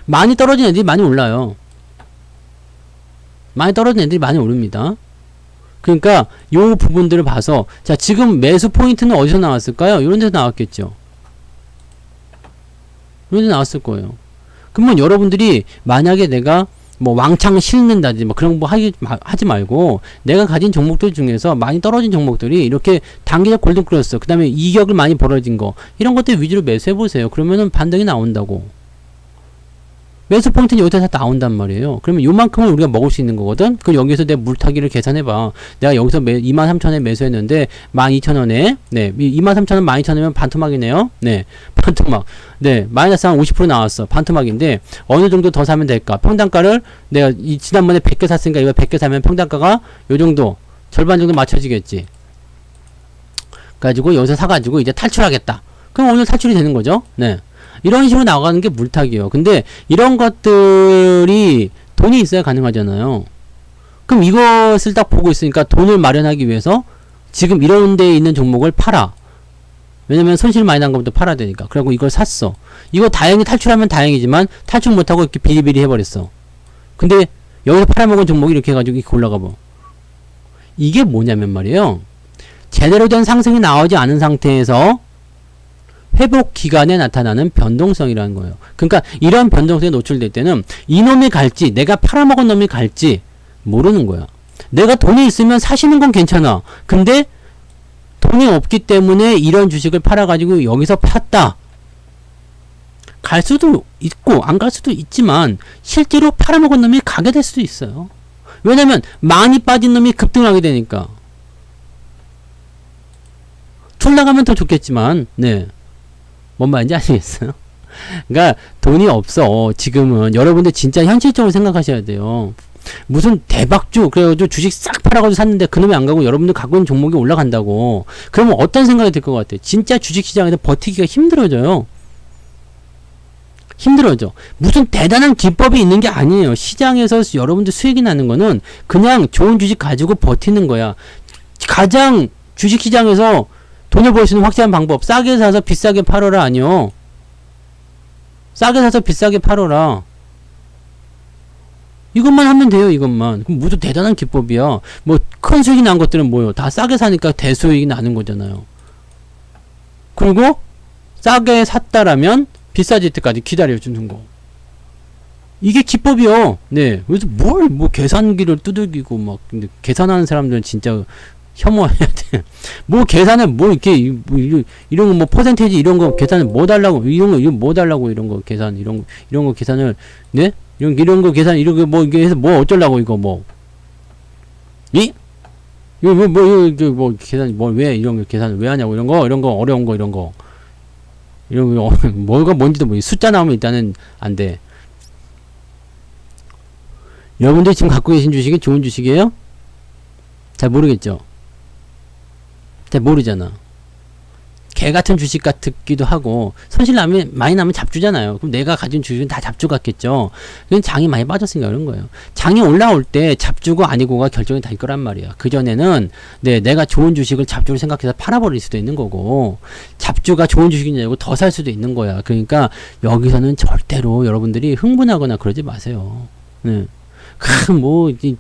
많이 떨어진 애들이 많이 올라요. 많이 떨어진 애들이 많이 오릅니다. 그러니까 요 부분들을 봐서 자, 지금 매수 포인트는 어디서 나왔을까요? 이런 데서 나왔겠죠. 이런 데 나왔을 거예요. 그러면 여러분들이 만약에 내가 뭐 왕창 실는다든지 뭐 그런 거 하지 말고 내가 가진 종목들 중에서 많이 떨어진 종목들이 이렇게 단기적 골든 크로스 그 다음에 이격을 많이 벌어진 거 이런 것들 위주로 매수해 보세요. 그러면은 반등이 나온다고. 매수 포인트는 여기서 다 나온단 말이에요. 그러면 요만큼은 우리가 먹을 수 있는 거거든. 그럼 여기서 내 물타기를 계산해봐. 내가 여기서 23,000원에 매수했는데 12,000원에 네 23,000원 12,000원이면 반토막이네요. 네 반토막. 네 마이너스 한 50% 나왔어. 반토막인데 어느 정도 더 사면 될까? 평단가를 내가 지난번에 100개 샀으니까 이거 100개 사면 평단가가 요 정도 절반 정도 맞춰지겠지. 가지고 여기서 사가지고 이제 탈출하겠다. 그럼 오늘 탈출이 되는 거죠. 네. 이런 식으로 나가는 게 물타기예요. 근데 이런 것들이 돈이 있어야 가능하잖아요. 그럼 이것을 딱 보고 있으니까 돈을 마련하기 위해서 지금 이런 데에 있는 종목을 팔아. 왜냐면 손실 많이 난 것부터 팔아야 되니까. 그리고 이걸 샀어. 이거 다행히 탈출하면 다행이지만 탈출 못하고 이렇게 비리비리 해버렸어. 근데 여기서 팔아먹은 종목이 이렇게 해가지고 이렇게 올라가 봐. 이게 뭐냐면 말이에요. 제대로 된 상승이 나오지 않은 상태에서 회복 기간에 나타나는 변동성이라는 거예요. 그러니까 이런 변동성에 노출될 때는 이놈이 갈지 내가 팔아먹은 놈이 갈지 모르는 거야. 내가 돈이 있으면 사시는 건 괜찮아. 근데 돈이 없기 때문에 이런 주식을 팔아가지고 여기서 팠다. 갈 수도 있고 안 갈 수도 있지만 실제로 팔아먹은 놈이 가게 될 수도 있어요. 왜냐면 많이 빠진 놈이 급등하게 되니까. 툴 나가면 더 좋겠지만 네. 뭔 말인지 아시겠어요? 그러니까 돈이 없어. 지금은 여러분들 진짜 현실적으로 생각하셔야 돼요. 무슨 대박주 그래가지고 주식 싹 팔아가지고 샀는데 그놈이 안 가고 여러분들 갖고 있는 종목이 올라간다고. 그러면 어떤 생각이 들 것 같아요? 진짜 주식시장에서 버티기가 힘들어져요. 힘들어져. 무슨 대단한 기법이 있는 게 아니에요. 시장에서 여러분들 수익이 나는 거는 그냥 좋은 주식 가지고 버티는 거야. 가장 주식시장에서 돈을 벌 수 있는 확실한 방법 싸게 사서 비싸게 팔아라 아니요. 싸게 사서 비싸게 팔아라. 이것만 하면 돼요, 이것만. 그럼 모두 대단한 기법이야. 뭐, 큰 수익이 난 것들은 뭐요? 다 싸게 사니까 대수익이 나는 거잖아요. 그리고, 싸게 샀다라면, 비싸질 때까지 기다려주는 거. 이게 기법이요. 네. 그래서 뭐, 계산기를 두들기고, 막, 근데 계산하는 사람들은 진짜 혐오해야 돼. 뭐, 계산을, 뭐, 이렇게, 이런 거, 뭐, 퍼센테이지, 이런 거 계산을 뭐 달라고, 이거 뭐 달라고, 이런 거 계산, 이런 거 계산을, 네? 이런 거 계산, 이런 거 뭐, 이게 해서 뭐 어쩌려고, 이거 뭐. 이거 계산, 왜, 이런 거 계산을 왜 하냐고, 이런 거, 어려운 거, 이런 거, 뭐가 뭔지도 모르겠어. 숫자 나오면 일단은 안 돼. 여러분들 지금 갖고 계신 주식이 좋은 주식이에요? 잘 모르겠죠? 잘 모르잖아. 개 같은 주식 같기도 하고, 손실 나면, 많이 나면 잡주잖아요. 그럼 내가 가진 주식은 다 잡주 같겠죠? 그건 장이 많이 빠졌으니까 그런 거예요. 장이 올라올 때 잡주고 아니고가 결정이 될 거란 말이야. 그전에는, 네, 내가 좋은 주식을 잡주를 생각해서 팔아버릴 수도 있는 거고, 잡주가 좋은 주식이냐고 더 살 수도 있는 거야. 그러니까, 여기서는 절대로 여러분들이 흥분하거나 그러지 마세요. 네.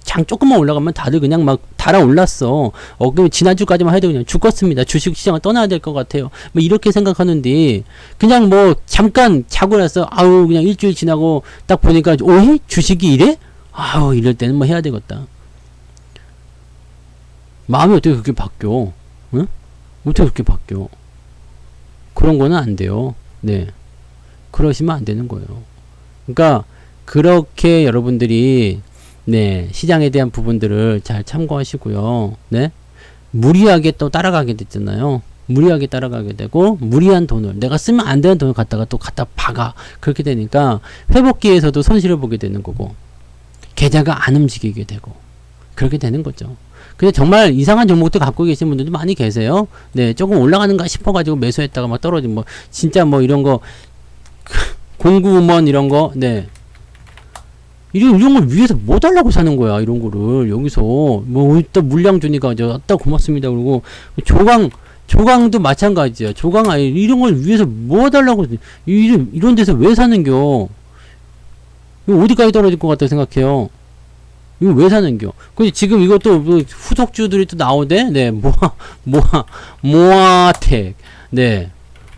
장 조금만 올라가면 다들 그냥 막 달아올랐어. 그럼 지난주까지만 해도 그냥 죽었습니다. 주식 시장을 떠나야 될 것 같아요. 뭐 이렇게 생각하는데, 그냥 뭐 잠깐 자고 나서, 그냥 일주일 지나고 딱 보니까, 주식이 이래? 이럴 때는 뭐 해야 되겠다. 마음이 어떻게 그렇게 바뀌어? 응? 어떻게 그렇게 바뀌어? 그런 거는 안 돼요. 네. 그러시면 안 되는 거예요. 그러니까, 그렇게 여러분들이 네, 시장에 대한 부분들을 잘 참고하시고요. 네. 무리하게 또 따라가게 됐잖아요. 무리하게 따라가게 되고, 무리한 돈을, 내가 쓰면 안 되는 돈을 갖다 박아. 그렇게 되니까, 회복기에서도 손실을 보게 되는 거고, 계좌가 안 움직이게 되고, 그렇게 되는 거죠. 근데 정말 이상한 종목들 갖고 계신 분들도 많이 계세요. 네, 조금 올라가는가 싶어가지고 매수했다가 막 떨어진, 진짜 이런 거, 공구먼 이런 거, 네. 이런 걸 위해서 뭐 달라고 사는 거야, 이런 거를. 여기서, 또 물량 주니까, 아따, 고맙습니다. 그리고, 조강도 마찬가지야. 이런 걸 위해서 뭐 달라고, 이런 데서 왜 사는겨? 이거 어디까지 떨어질 것 같다 생각해요? 이거 왜 사는겨? 근데 지금 이것도 후속주들이 또 나오대? 네, 모아텍. 네,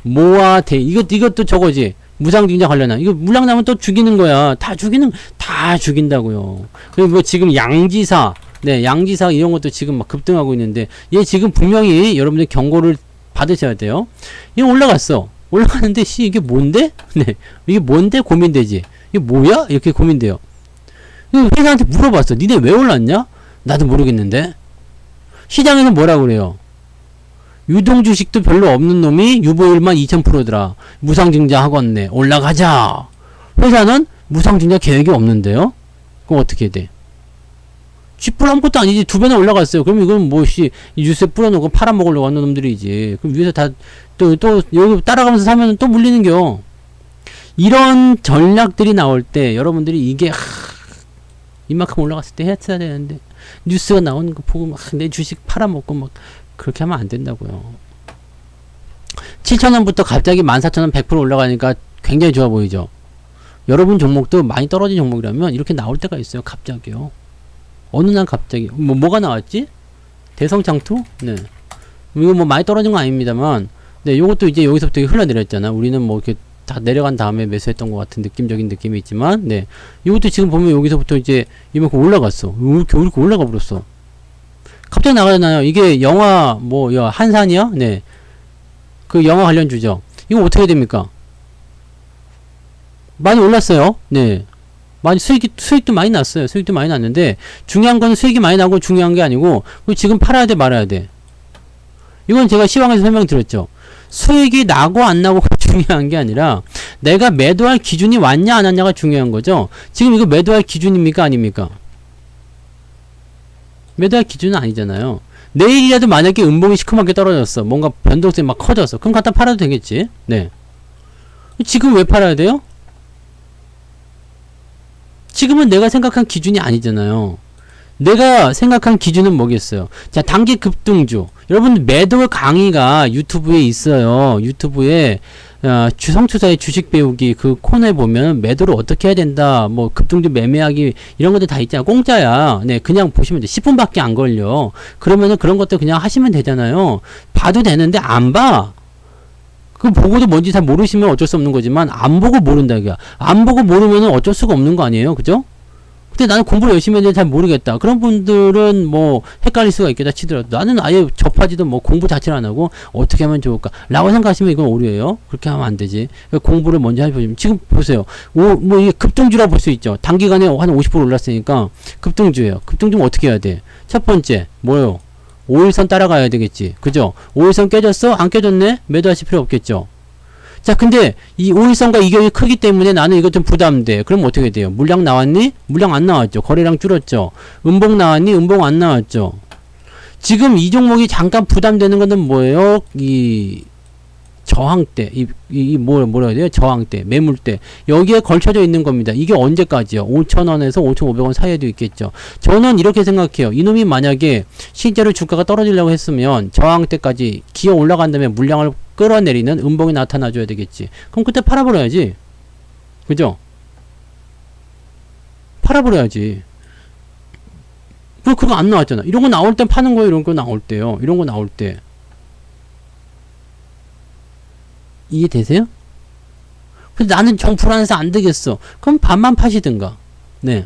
모아텍. 이것도 저거지. 무상증자 관련한 이거 물량 나면 또 죽이는 거야. 다 죽인다고요. 그리고 지금 양지사 이런 것도 지금 막 급등하고 있는데 얘 지금 분명히 여러분들 경고를 받으셔야 돼요. 얘 올라가는데 이게 뭔데? 네, 이게 뭔데 고민되지. 이게 뭐야? 이렇게 고민돼요. 회사한테 물어봤어. 니네 왜 올랐냐? 나도 모르겠는데. 시장에는 뭐라 그래요? 유동 주식도 별로 없는 놈이 유보율만 2000%더라. 무상증자 하겠네. 올라가자. 회사는 무상증자 계획이 없는데요? 그럼 어떻게 돼? 쥐뿔 아무것도 아니지. 2배나 올라갔어요. 그럼 이건 뉴스에 뿌려놓고 팔아먹으려고 하는 놈들이지. 그럼 위에서 또 여기 따라가면서 사면 또 물리는겨. 이런 전략들이 나올 때 여러분들이 이게 이만큼 올라갔을 때 했어야 되는데 뉴스가 나오는 거 보고 내 주식 팔아먹고 그렇게 하면 안 된다고요. 7,000원부터 갑자기 14,000원 100% 올라가니까 굉장히 좋아 보이죠. 여러분 종목도 많이 떨어진 종목이라면 이렇게 나올 때가 있어요. 갑자기요. 어느 날 갑자기 뭐가 나왔지? 대성창투? 네. 이거 많이 떨어진 건 아닙니다만, 네, 요것도 이제 여기서부터 흘러내렸잖아. 우리는 이렇게 다 내려간 다음에 매수했던 것 같은 느낌적인 느낌이 있지만, 네. 이것도 지금 보면 여기서부터 이제 이만큼 올라갔어. 이렇게 올라가 버렸어. 갑자기 나가잖아요. 이게 영화 한산이요? 네. 그 영화 관련주죠. 이거 어떻게 됩니까? 많이 올랐어요. 네. 많이 수익도 많이 났어요. 수익도 많이 났는데 중요한 건 수익이 많이 나고 중요한 게 아니고 지금 팔아야 돼 말아야 돼. 이건 제가 시황에서 설명드렸죠. 수익이 나고 안 나고가 중요한 게 아니라 내가 매도할 기준이 왔냐 안 왔냐가 중요한 거죠. 지금 이거 매도할 기준입니까 아닙니까? 매도할 기준은 아니잖아요. 내일이라도 만약에 음봉이 시커멓게 떨어졌어. 뭔가 변동성이 막 커졌어. 그럼 갖다 팔아도 되겠지. 네. 지금 왜 팔아야 돼요? 지금은 내가 생각한 기준이 아니잖아요. 내가 생각한 기준은 뭐겠어요? 자, 단기 급등주. 여러분, 매도 강의가 유튜브에 있어요. 유튜브에, 성투자의 주식 배우기 그 코너에 보면 매도를 어떻게 해야 된다. 뭐, 급등주 매매하기, 이런 것들 다 있잖아. 공짜야. 네, 그냥 보시면 돼. 10분밖에 안 걸려. 그러면은 그런 것들 그냥 하시면 되잖아요. 봐도 되는데, 안 봐. 그 보고도 뭔지 잘 모르시면 어쩔 수 없는 거지만, 안 보고 모른다, 이게. 안 보고 모르면은 어쩔 수가 없는 거 아니에요. 그죠? 근데 나는 공부를 열심히 했는데 잘 모르겠다. 그런 분들은 뭐 헷갈릴 수가 있겠다 치더라도 나는 아예 접하지도 뭐 공부 자체를 안 하고 어떻게 하면 좋을까? 라고 생각하시면 이건 오류예요. 그렇게 하면 안 되지. 공부를 먼저 해보시면 지금 보세요. 뭐 이게 급등주라 볼 수 있죠. 단기간에 한 50% 올랐으니까 급등주예요. 급등주면 어떻게 해야 돼? 첫 번째 뭐요? 5일선 따라가야 되겠지. 그죠? 5일선 깨졌어? 안 깨졌네? 매도하실 필요 없겠죠. 자, 근데 이 5일선과 이격이 크기 때문에 나는 이거 좀 부담돼. 그럼 어떻게 돼요? 물량 나왔니? 물량 안 나왔죠. 거래량 줄었죠. 음봉 나왔니? 음봉 안 나왔죠. 지금 이 종목이 잠깐 부담되는 것은 뭐예요? 이 저항대, 뭐라 해야 돼요? 저항대, 매물대. 여기에 걸쳐져 있는 겁니다. 이게 언제까지요? 5,000원에서 5,500원 사이에도 있겠죠. 저는 이렇게 생각해요. 이놈이 만약에 실제로 주가가 떨어지려고 했으면 저항대까지 기어 올라간 다음에 물량을 끌어내리는 음봉이 나타나줘야 되겠지. 그럼 그때 팔아버려야지. 그죠? 팔아버려야지. 그거 안 나왔잖아. 이런 거 나올 때 파는 거예요. 이런 거 나올 때요. 이런 거 나올 때. 이해되세요? 근데 나는 정 불안해서 안 되겠어. 그럼 반만 파시든가. 네.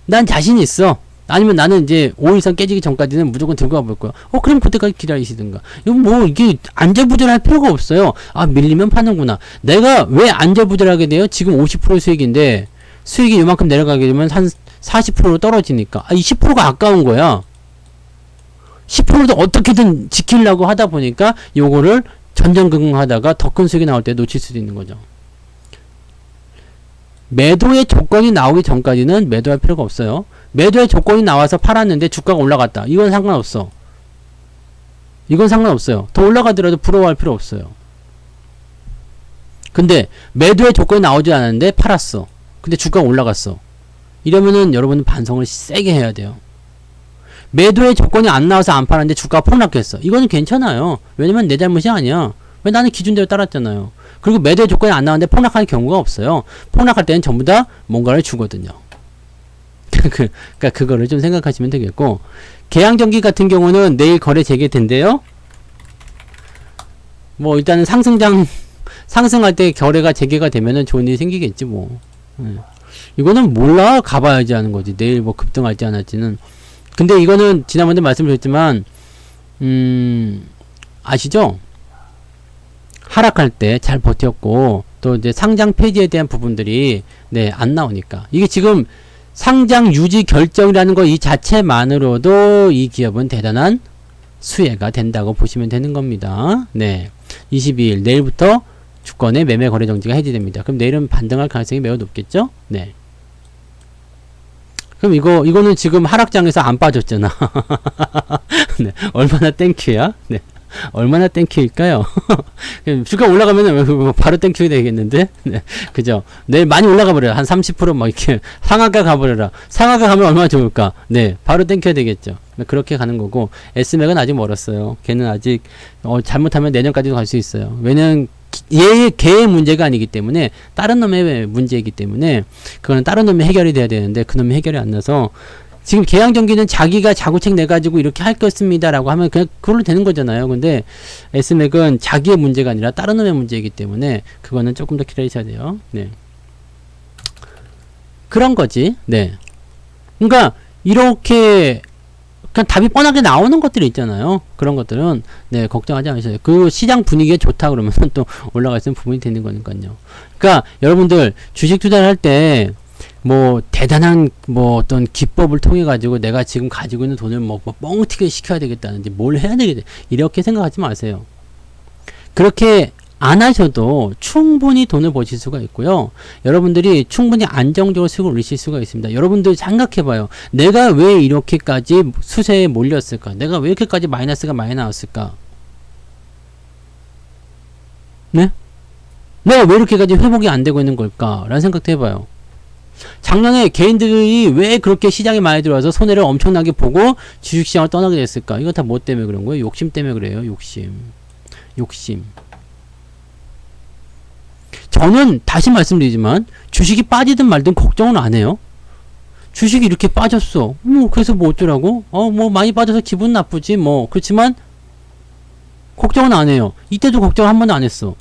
난 자신 있어. 아니면 나는 이제 5일선 깨지기 전까지는 무조건 들고 가볼 거야. 그럼 그때까지 기다리시든가. 이거 뭐, 이게 안절부절할 필요가 없어요. 아, 밀리면 파는구나. 내가 왜 안절부절하게 돼요? 지금 50% 수익인데, 수익이 요만큼 내려가게 되면 한 40%로 떨어지니까. 이 10%가 아까운 거야. 10%도 어떻게든 지키려고 하다 보니까, 요거를 전전긍긍하다가 더 큰 수익이 나올 때 놓칠 수도 있는 거죠. 매도의 조건이 나오기 전까지는 매도할 필요가 없어요. 매도의 조건이 나와서 팔았는데 주가가 올라갔다. 이건 상관없어. 이건 상관없어요. 더 올라가더라도 부러워할 필요 없어요. 근데 매도의 조건이 나오지 않았는데 팔았어. 근데 주가가 올라갔어. 이러면은 여러분은 반성을 세게 해야 돼요. 매도의 조건이 안 나와서 안 팔았는데 주가가 폭락했어. 이거는 괜찮아요. 왜냐면 내 잘못이 아니야. 왜 나는 기준대로 따랐잖아요. 그리고 매도의 조건이 안 나왔는데 폭락하는 경우가 없어요. 폭락할 때는 전부 다 뭔가를 주거든요. 그러니까 그거를 좀 생각하시면 되겠고, 계양전기 같은 경우는 내일 거래 재개된대요. 뭐 일단은 상승할 때 거래가 재개가 되면은 좋은 일이 생기겠지 뭐. 이거는 몰라. 가봐야지 하는 거지. 내일 뭐 급등할지 안 할지는. 근데 이거는 지난번에 말씀드렸지만 아시죠? 하락할 때 잘 버텼고 또 이제 상장 폐지에 대한 부분들이 안 나오니까 이게 지금 상장 유지 결정이라는 거 이 자체만으로도 이 기업은 대단한 수혜가 된다고 보시면 되는 겁니다. 22일 내일부터 주권의 매매 거래 정지가 해제됩니다. 그럼 내일은 반등할 가능성이 매우 높겠죠? 그럼 이거는 지금 하락장에서 안 빠졌잖아. 얼마나 땡큐야? 얼마나 땡큐일까요? 주가 올라가면 바로 땡큐가 되겠는데? 그죠? 내일 많이 올라가 버려요. 한 30% 막 이렇게 상한가 가버려라. 상한가 가면 얼마나 좋을까? 바로 땡큐가 되겠죠. 그렇게 가는 거고, S맥은 아직 멀었어요. 걔는 아직, 잘못하면 내년까지도 갈 수 있어요. 왜냐면, 걔의 문제가 아니기 때문에, 다른 놈의 문제이기 때문에, 그거는 다른 놈이 해결이 돼야 되는데, 그 놈이 해결이 안 나서, 지금 계양전기는 자기가 자구책 내가지고 이렇게 할 것입니다라고 하면 그냥 그걸로 되는 거잖아요. 근데 S맥은 자기의 문제가 아니라 다른 놈의 문제이기 때문에 그거는 조금 더 기다리셔야 돼요. 그런 거지. 그러니까 이렇게 그냥 답이 뻔하게 나오는 것들이 있잖아요. 그런 것들은 걱정하지 않으셔도 돼요. 그 시장 분위기가 좋다 그러면 또 올라갈 수 있는 부분이 되는 거니까요. 그러니까 여러분들 주식 투자를 할 때 뭐 대단한 뭐 어떤 기법을 통해 가지고 내가 지금 가지고 있는 돈을 뭐 뻥튀기 시켜야 되겠다는지 뭘 해야 되겠다 이렇게 생각하지 마세요. 그렇게 안 하셔도 충분히 돈을 버실 수가 있고요. 여러분들이 충분히 안정적으로 수익을 올리실 수가 있습니다. 여러분들 생각해봐요. 내가 왜 이렇게까지 수세에 몰렸을까? 내가 왜 이렇게까지 마이너스가 많이 나왔을까? 내가 왜 이렇게까지 회복이 안 되고 있는 걸까? 라는 생각도 해봐요. 작년에 개인들이 왜 그렇게 시장에 많이 들어와서 손해를 엄청나게 보고 주식시장을 떠나게 됐을까? 이거 다 뭐 때문에 그런 거예요? 욕심 때문에 그래요. 욕심. 저는 다시 말씀드리지만 주식이 빠지든 말든 걱정은 안 해요. 주식이 이렇게 빠졌어. 그래서 뭐 어쩌라고? 뭐 많이 빠져서 기분 나쁘지 뭐. 그렇지만 걱정은 안 해요. 이때도 걱정 한 번도 안 했어.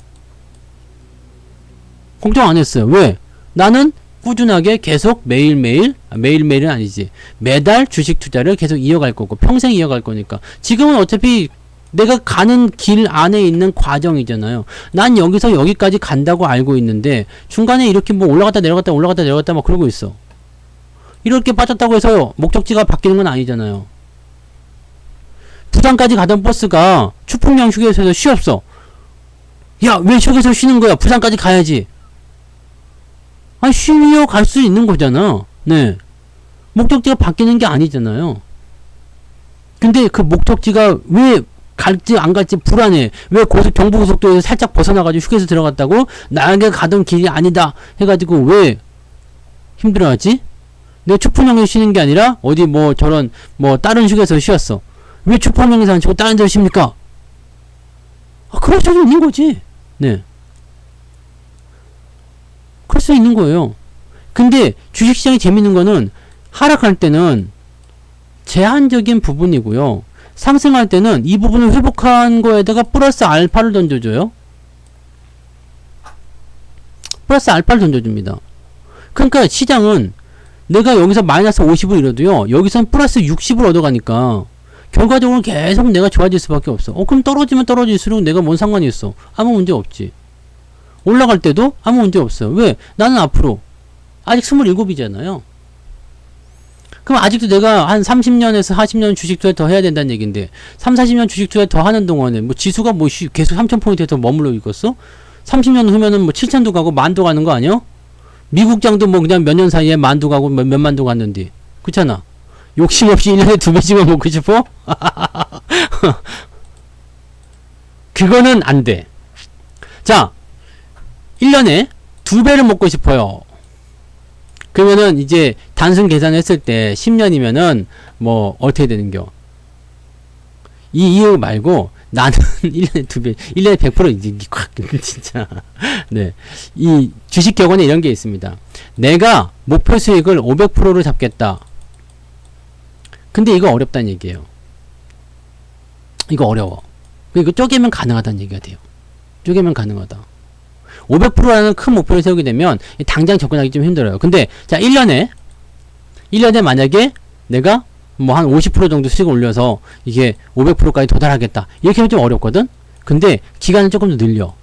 걱정 안 했어요. 왜? 나는 꾸준하게 계속 매일매일은 아니지. 매달 주식 투자를 계속 이어갈 거고 평생 이어갈 거니까. 지금은 어차피 내가 가는 길 안에 있는 과정이잖아요. 난 여기서 여기까지 간다고 알고 있는데 중간에 이렇게 뭐 올라갔다 내려갔다 막 그러고 있어. 이렇게 빠졌다고 해서 목적지가 바뀌는 건 아니잖아요. 부산까지 가던 버스가 추풍령 휴게소에서 쉬었어. 야, 왜 휴게소 쉬는 거야? 부산까지 가야지. 아니, 쉬어 갈 수 있는 거잖아. 네. 목적지가 바뀌는 게 아니잖아요. 근데 그 목적지가 왜 갈지 안 갈지 불안해. 왜 경부고속도로에서 살짝 벗어나가지고 휴게소 들어갔다고 나에게 가던 길이 아니다 해가지고 왜 힘들어하지? 내 추풍령에 쉬는 게 아니라 어디 뭐 저런 뭐 다른 휴게소 쉬었어. 왜 추풍령에서 안 쉬고 다른 데서 쉽니까? 그럴 수 있는 거지. 네. 그럴 수 있는 거예요. 근데 주식시장이 재밌는 거는 하락할 때는 제한적인 부분이고요. 상승할 때는 이 부분을 회복한 거에다가 플러스 알파를 던져줘요. 플러스 알파를 던져줍니다. 그러니까 시장은 내가 여기서 마이너스 50을 잃어도요. 여기선 플러스 60을 얻어가니까 결과적으로 계속 내가 좋아질 수밖에 없어. 그럼 떨어지면 떨어질수록 내가 뭔 상관이 있어? 아무 문제 없지. 올라갈 때도 아무 문제 없어요. 왜? 나는 앞으로 아직 27이잖아요. 그럼 아직도 내가 한 30년에서 40년 주식 투자 더 해야 된다는 얘기인데 40년 주식 투자 더 하는 동안에 뭐 지수가 뭐 계속 3000포인트에 더 머물러 있겠어? 30년 후면은 뭐 7000도 가고 만도 가는 거 아니야? 미국장도 뭐 그냥 몇 년 사이에 만도 가고 몇만도 갔는데. 그렇잖아. 욕심 없이 1년에 2배씩만 먹고 싶어? 그거는 안 돼. 자, 1년에 2배를 먹고 싶어요. 그러면은 이제 단순 계산했을 때 10년이면은 뭐 어떻게 되는겨? 이 이유 말고 나는 1년에 2배, 1년에 100% 이제 확 진짜. 네. 이 주식 격언에 이런 게 있습니다. 내가 목표 수익을 500%로 잡겠다. 근데 이거 어렵다는 얘기예요. 이거 어려워. 이거 쪼개면 가능하다는 얘기가 돼요. 쪼개면 가능하다. 500%라는 큰 목표를 세우게 되면 당장 접근하기 좀 힘들어요. 근데 자 1년에 만약에 내가 뭐 한 50% 정도 수익을 올려서 이게 500%까지 도달하겠다. 이렇게 하면 좀 어렵거든. 근데 기간은 조금 더 늘려.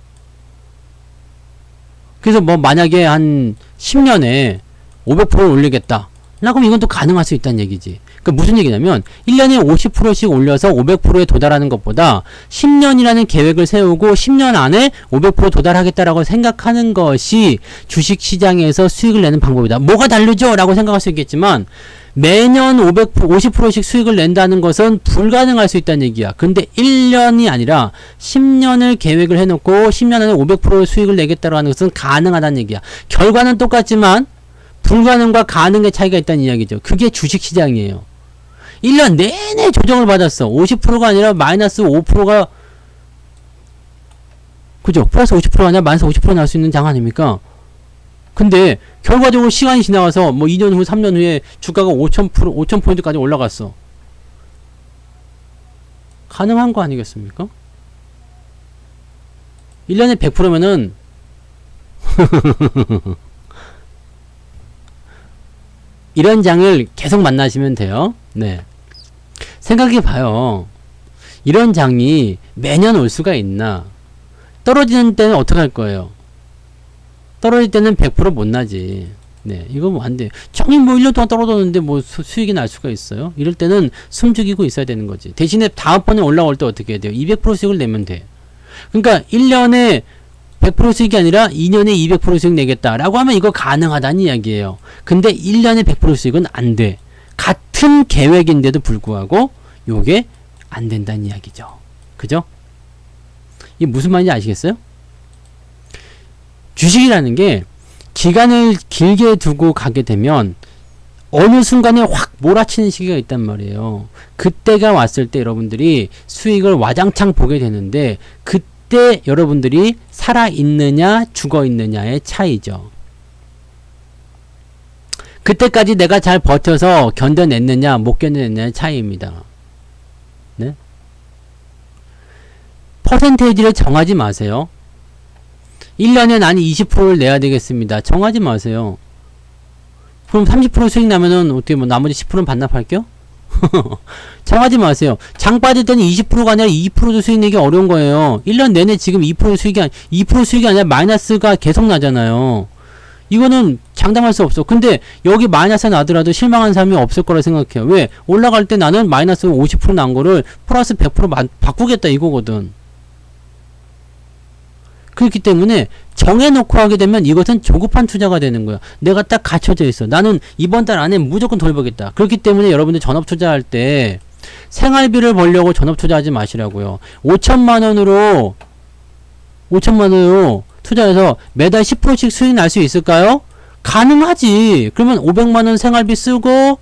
그래서 뭐 만약에 한 10년에 500%를 올리겠다. 그럼 이건 또 가능할 수 있다는 얘기지. 그 무슨 얘기냐면 1년에 50%씩 올려서 500%에 도달하는 것보다 10년이라는 계획을 세우고 10년 안에 500% 도달하겠다라고 생각하는 것이 주식시장에서 수익을 내는 방법이다. 뭐가 다르죠? 라고 생각할 수 있겠지만 매년 50%씩 수익을 낸다는 것은 불가능할 수 있다는 얘기야. 근데 1년이 아니라 10년을 계획을 해놓고 10년 안에 500% 수익을 내겠다라는 것은 가능하다는 얘기야. 결과는 똑같지만 불가능과 가능의 차이가 있다는 이야기죠. 그게 주식시장이에요. 1년 내내 조정을 받았어. 50%가 아니라 마이너스 5%가 그죠? 플러스 50%가 아니라 마이너스 50% 나올 수 있는 장 아닙니까? 근데 결과적으로 시간이 지나가서 뭐 2년 후 3년 후에 주가가 5000포인트까지 올라갔어. 가능한 거 아니겠습니까? 1년에 100%면은 이런 장을 계속 만나시면 돼요. 네. 생각해 봐요. 이런 장이 매년 올 수가 있나? 떨어지는 때는 어떻게 할 거예요? 떨어질 때는 100% 못 나지. 네. 이거 뭐 안 돼. 종일 뭐 1년 동안 떨어졌는데 뭐 수익이 날 수가 있어요? 이럴 때는 숨 죽이고 있어야 되는 거지. 대신에 다음번에 올라올 때 어떻게 해야 돼요? 200% 수익을 내면 돼. 그러니까 1년에 100% 수익이 아니라 2년에 200% 수익 내겠다라고 하면 이거 가능하다는 이야기예요. 근데 1년에 100% 수익은 안 돼. 같은 계획인데도 불구하고 요게 안 된다는 이야기죠. 그죠? 이게 무슨 말인지 아시겠어요? 주식이라는 게 기간을 길게 두고 가게 되면 어느 순간에 확 몰아치는 시기가 있단 말이에요. 그때가 왔을 때 여러분들이 수익을 와장창 보게 되는데 그때 여러분들이 살아있느냐 죽어있느냐의 차이죠. 그때까지 내가 잘 버텨서 견뎌냈느냐 못 견뎌냈느냐의 차이입니다. 네? 퍼센테이지를 정하지 마세요. 1년에 나는 20%를 내야 되겠습니다. 정하지 마세요. 그럼 30% 수익 나면은 어떻게 뭐 나머지 10%는 반납할게요? 정하지 마세요. 장 빠질 때는 20%가 아니라 2%도 수익 내기 어려운 거예요. 1년 내내 지금 2% 수익이 아니라 마이너스가 계속 나잖아요. 이거는 장담할 수 없어. 근데 여기 마이너스 나더라도 실망한 사람이 없을 거라 생각해요. 왜? 올라갈 때 나는 마이너스 50% 난 거를 플러스 100% 바꾸겠다 이거거든. 그렇기 때문에 정해놓고 하게 되면 이것은 조급한 투자가 되는 거야. 내가 딱 갇혀져 있어. 나는 이번 달 안에 무조건 돈 벌겠다. 그렇기 때문에 여러분들 전업 투자할 때 생활비를 벌려고 전업 투자하지 마시라고요. 5천만 원으로 투자해서 매달 10%씩 수익 날 수 있을까요? 가능하지. 그러면 500만 원 생활비 쓰고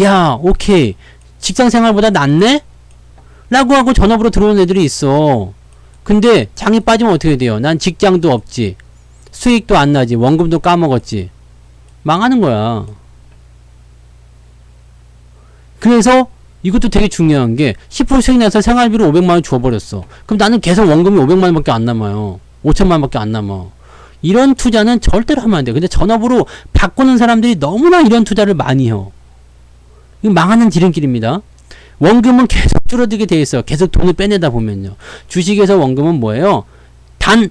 야 오케이 직장 생활보다 낫네? 라고 하고 전업으로 들어오는 애들이 있어. 근데 장이 빠지면 어떻게 돼요? 난 직장도 없지. 수익도 안 나지. 원금도 까먹었지. 망하는 거야. 그래서 이것도 되게 중요한 게 10% 수익 나서 생활비로 500만 원 주워버렸어. 그럼 나는 계속 원금이 500만 원밖에 안 남아요. 5천만 원밖에 안 남아. 이런 투자는 절대로 하면 안 돼. 근데 전업으로 바꾸는 사람들이 너무나 이런 투자를 많이 해요. 이거 망하는 지름길입니다. 원금은 계속 줄어들게 돼 있어요. 계속 돈을 빼내다 보면요. 주식에서 원금은 뭐예요? 단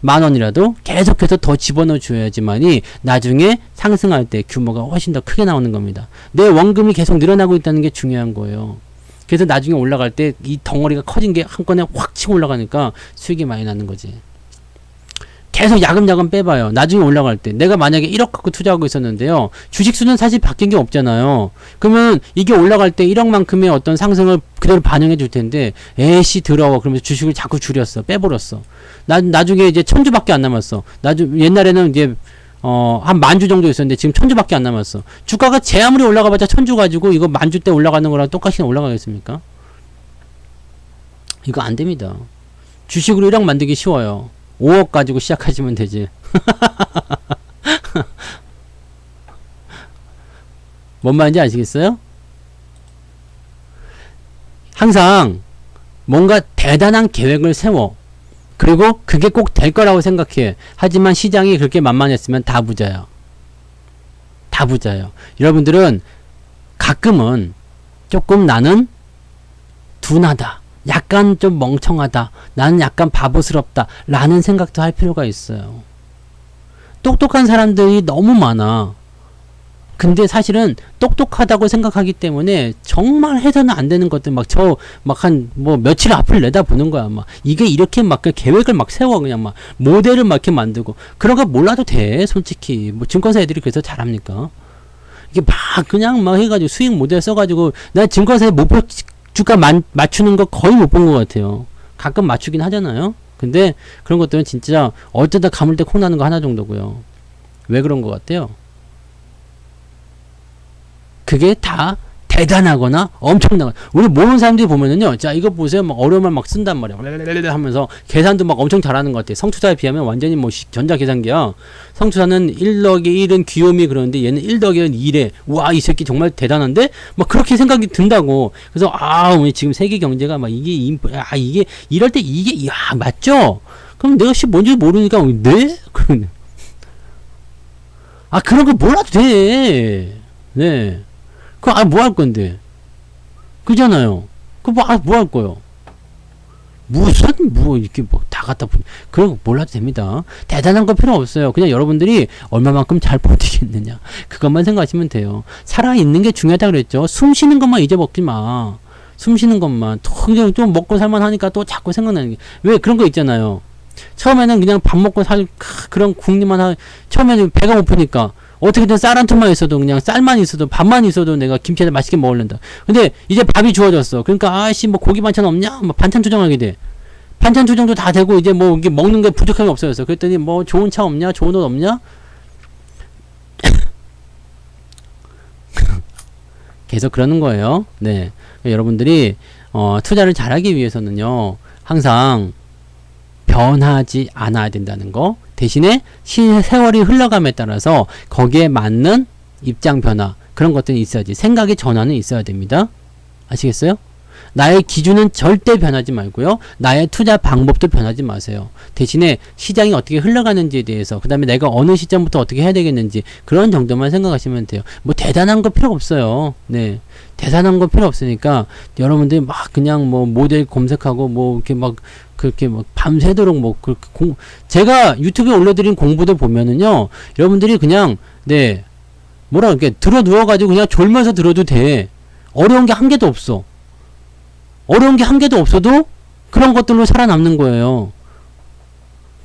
10,000원이라도 계속해서 더 집어넣어 줘야지만이 나중에 상승할 때 규모가 훨씬 더 크게 나오는 겁니다. 내 원금이 계속 늘어나고 있다는 게 중요한 거예요. 그래서 나중에 올라갈 때 이 덩어리가 커진 게 한꺼번에 확 치고 올라가니까 수익이 많이 나는 거지. 계속 야금야금 빼봐요. 나중에 올라갈 때 내가 만약에 1억 갖고 투자하고 있었는데요. 주식수는 사실 바뀐 게 없잖아요. 그러면 이게 올라갈 때 1억만큼의 어떤 상승을 그대로 반영해 줄 텐데 에이씨 더러워. 그러면서 주식을 자꾸 줄였어. 빼버렸어. 나중에 이제 1,000주밖에 안 남았어. 옛날에는 이제 한 10,000주 정도 있었는데 지금 1,000주밖에 안 남았어. 주가가 제 아무리 올라가봤자 1,000주 가지고 이거 10,000주 때 올라가는 거랑 똑같이 올라가겠습니까? 이거 안 됩니다. 주식으로 1억 만들기 쉬워요. 5억 가지고 시작하시면 되지. 뭔 말인지 아시겠어요? 항상 뭔가 대단한 계획을 세워. 그리고 그게 꼭 될 거라고 생각해. 하지만 시장이 그렇게 만만했으면 다 부자야. 다 부자예요. 여러분들은 가끔은 조금 나는 둔하다. 약간 좀 멍청하다. 나는 약간 바보스럽다. 라는 생각도 할 필요가 있어요. 똑똑한 사람들이 너무 많아. 근데 사실은 똑똑하다고 생각하기 때문에 정말 해서는 안 되는 것들 며칠 앞을 내다보는 거야. 이게 이렇게 계획을 세워. 그냥 모델을 이렇게 만들고. 그런 거 몰라도 돼. 솔직히. 증권사 애들이 그래서 잘합니까? 이게 그냥 해가지고 수익 모델 써가지고 나 증권사에 목표 주가 맞추는 거 거의 못 본 것 같아요. 가끔 맞추긴 하잖아요. 근데 그런 것들은 진짜 어쩌다 가물 때 콩 나는 거 하나 정도고요. 왜 그런 것 같아요? 그게 다 대단하거나 엄청나거나. 우리 모르는 사람들이 보면은요. 자, 이거 보세요. 어려운 말 쓴단 말이야. 하면서 계산도 엄청 잘하는 것 같아. 성투자에 비하면 완전히 전자계산기야. 성투자는 1 더하기 1은 귀요미 그러는데 얘는 1 더하기 1은 2래. 와, 이 새끼 정말 대단한데? 그렇게 생각이 든다고. 그래서 우리 지금 세계 경제가 이게 이럴 때 이게 맞죠? 그럼 내가 뭔지 모르니까 네? 그런 거 몰라도 돼. 네. 뭐 할 건데? 그잖아요. 뭐 할 거요? 이렇게 다 갖다 그런 거 몰라도 됩니다. 대단한 거 필요 없어요. 그냥 여러분들이 얼마만큼 잘 버티겠느냐. 그것만 생각하시면 돼요. 살아있는 게 중요하다 그랬죠. 숨 쉬는 것만 잊어먹지 마. 숨 쉬는 것만. 좀 먹고 살만 하니까 또 자꾸 생각나는 게. 왜 그런 거 있잖아요. 처음에는 그냥 밥 먹고 그런 국리만 처음에는 배가 고프니까. 어떻게든 쌀 한 푼만 있어도 그냥 쌀만 있어도 밥만 있어도 내가 김치에다 맛있게 먹을랜다. 근데 이제 밥이 주어졌어. 그러니까 고기 반찬 없냐? 반찬 투정하게 돼. 반찬 투정도 다 되고 이제 이게 먹는 게 부족함이 없어졌어. 그랬더니 좋은 차 없냐? 좋은 옷 없냐? 계속 그러는 거예요. 네. 여러분들이, 투자를 잘하기 위해서는요, 항상 변하지 않아야 된다는 거. 대신에 세월이 흘러감에 따라서 거기에 맞는 입장 변화, 그런 것들이 있어야지. 생각의 전환은 있어야 됩니다. 아시겠어요? 나의 기준은 절대 변하지 말고요. 나의 투자 방법도 변하지 마세요. 대신에 시장이 어떻게 흘러가는지에 대해서, 그 다음에 내가 어느 시점부터 어떻게 해야 되겠는지, 그런 정도만 생각하시면 돼요. 뭐 대단한 거 필요 없어요. 네. 대단한 거 필요 없으니까 여러분들이 막 그냥 뭐 모델 검색하고 뭐 이렇게 막 그렇게 막 밤새도록 뭐 그렇게 제가 유튜브에 올려드린 공부들 보면은요, 여러분들이 그냥 네 뭐라 이렇게 들어 누워가지고 그냥 졸면서 들어도 돼. 어려운 게 한 개도 없어. 어려운 게 한 개도 없어도 그런 것들로 살아남는 거예요.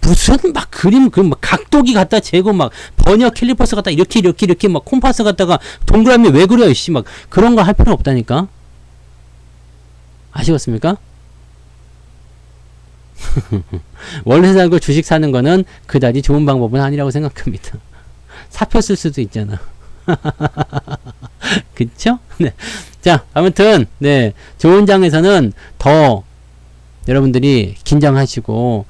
무슨 막 그림 막 각도기 갖다 재고 막 버니어 캘리퍼스 갖다 이렇게 막 콤파스 갖다가 동그라미 왜 그려 이씨 막 그런 거 할 필요 없다니까. 아시겠습니까? 원래 살고 주식 사는 거는 그다지 좋은 방법은 아니라고 생각합니다. 사표 쓸 수도 있잖아. 그쵸? 네. 자, 아무튼, 네. 좋은 장에서는 더 여러분들이 긴장하시고,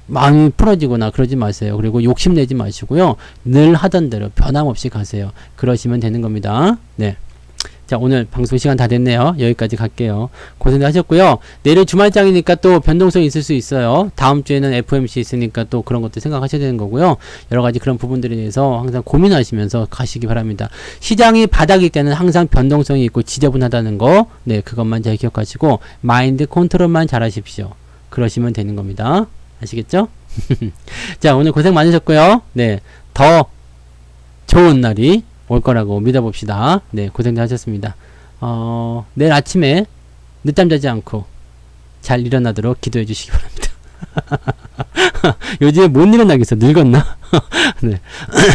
마음이 풀어지거나 그러지 마세요. 그리고 욕심내지 마시고요. 늘 하던 대로 변함없이 가세요. 그러시면 되는 겁니다. 네. 자, 오늘 방송 시간 다 됐네요. 여기까지 갈게요. 고생들 하셨고요. 내일 주말장이니까 또 변동성이 있을 수 있어요. 다음 주에는 FOMC 있으니까 또 그런 것도 생각하셔야 되는 거고요. 여러 가지 그런 부분들에 대해서 항상 고민하시면서 가시기 바랍니다. 시장이 바닥일 때는 항상 변동성이 있고 지저분하다는 거, 네, 그것만 잘 기억하시고 마인드 컨트롤만 잘 하십시오. 그러시면 되는 겁니다. 아시겠죠? 자, 오늘 고생 많으셨고요. 네, 더 좋은 날이 올 거라고 믿어봅시다. 네, 고생들 하셨습니다. 내일 아침에 늦잠 자지 않고 잘 일어나도록 기도해 주시기 바랍니다. 요즘에 못 일어나겠어. 늙었나? 네.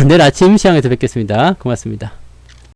내일 아침 시황에서 뵙겠습니다. 고맙습니다.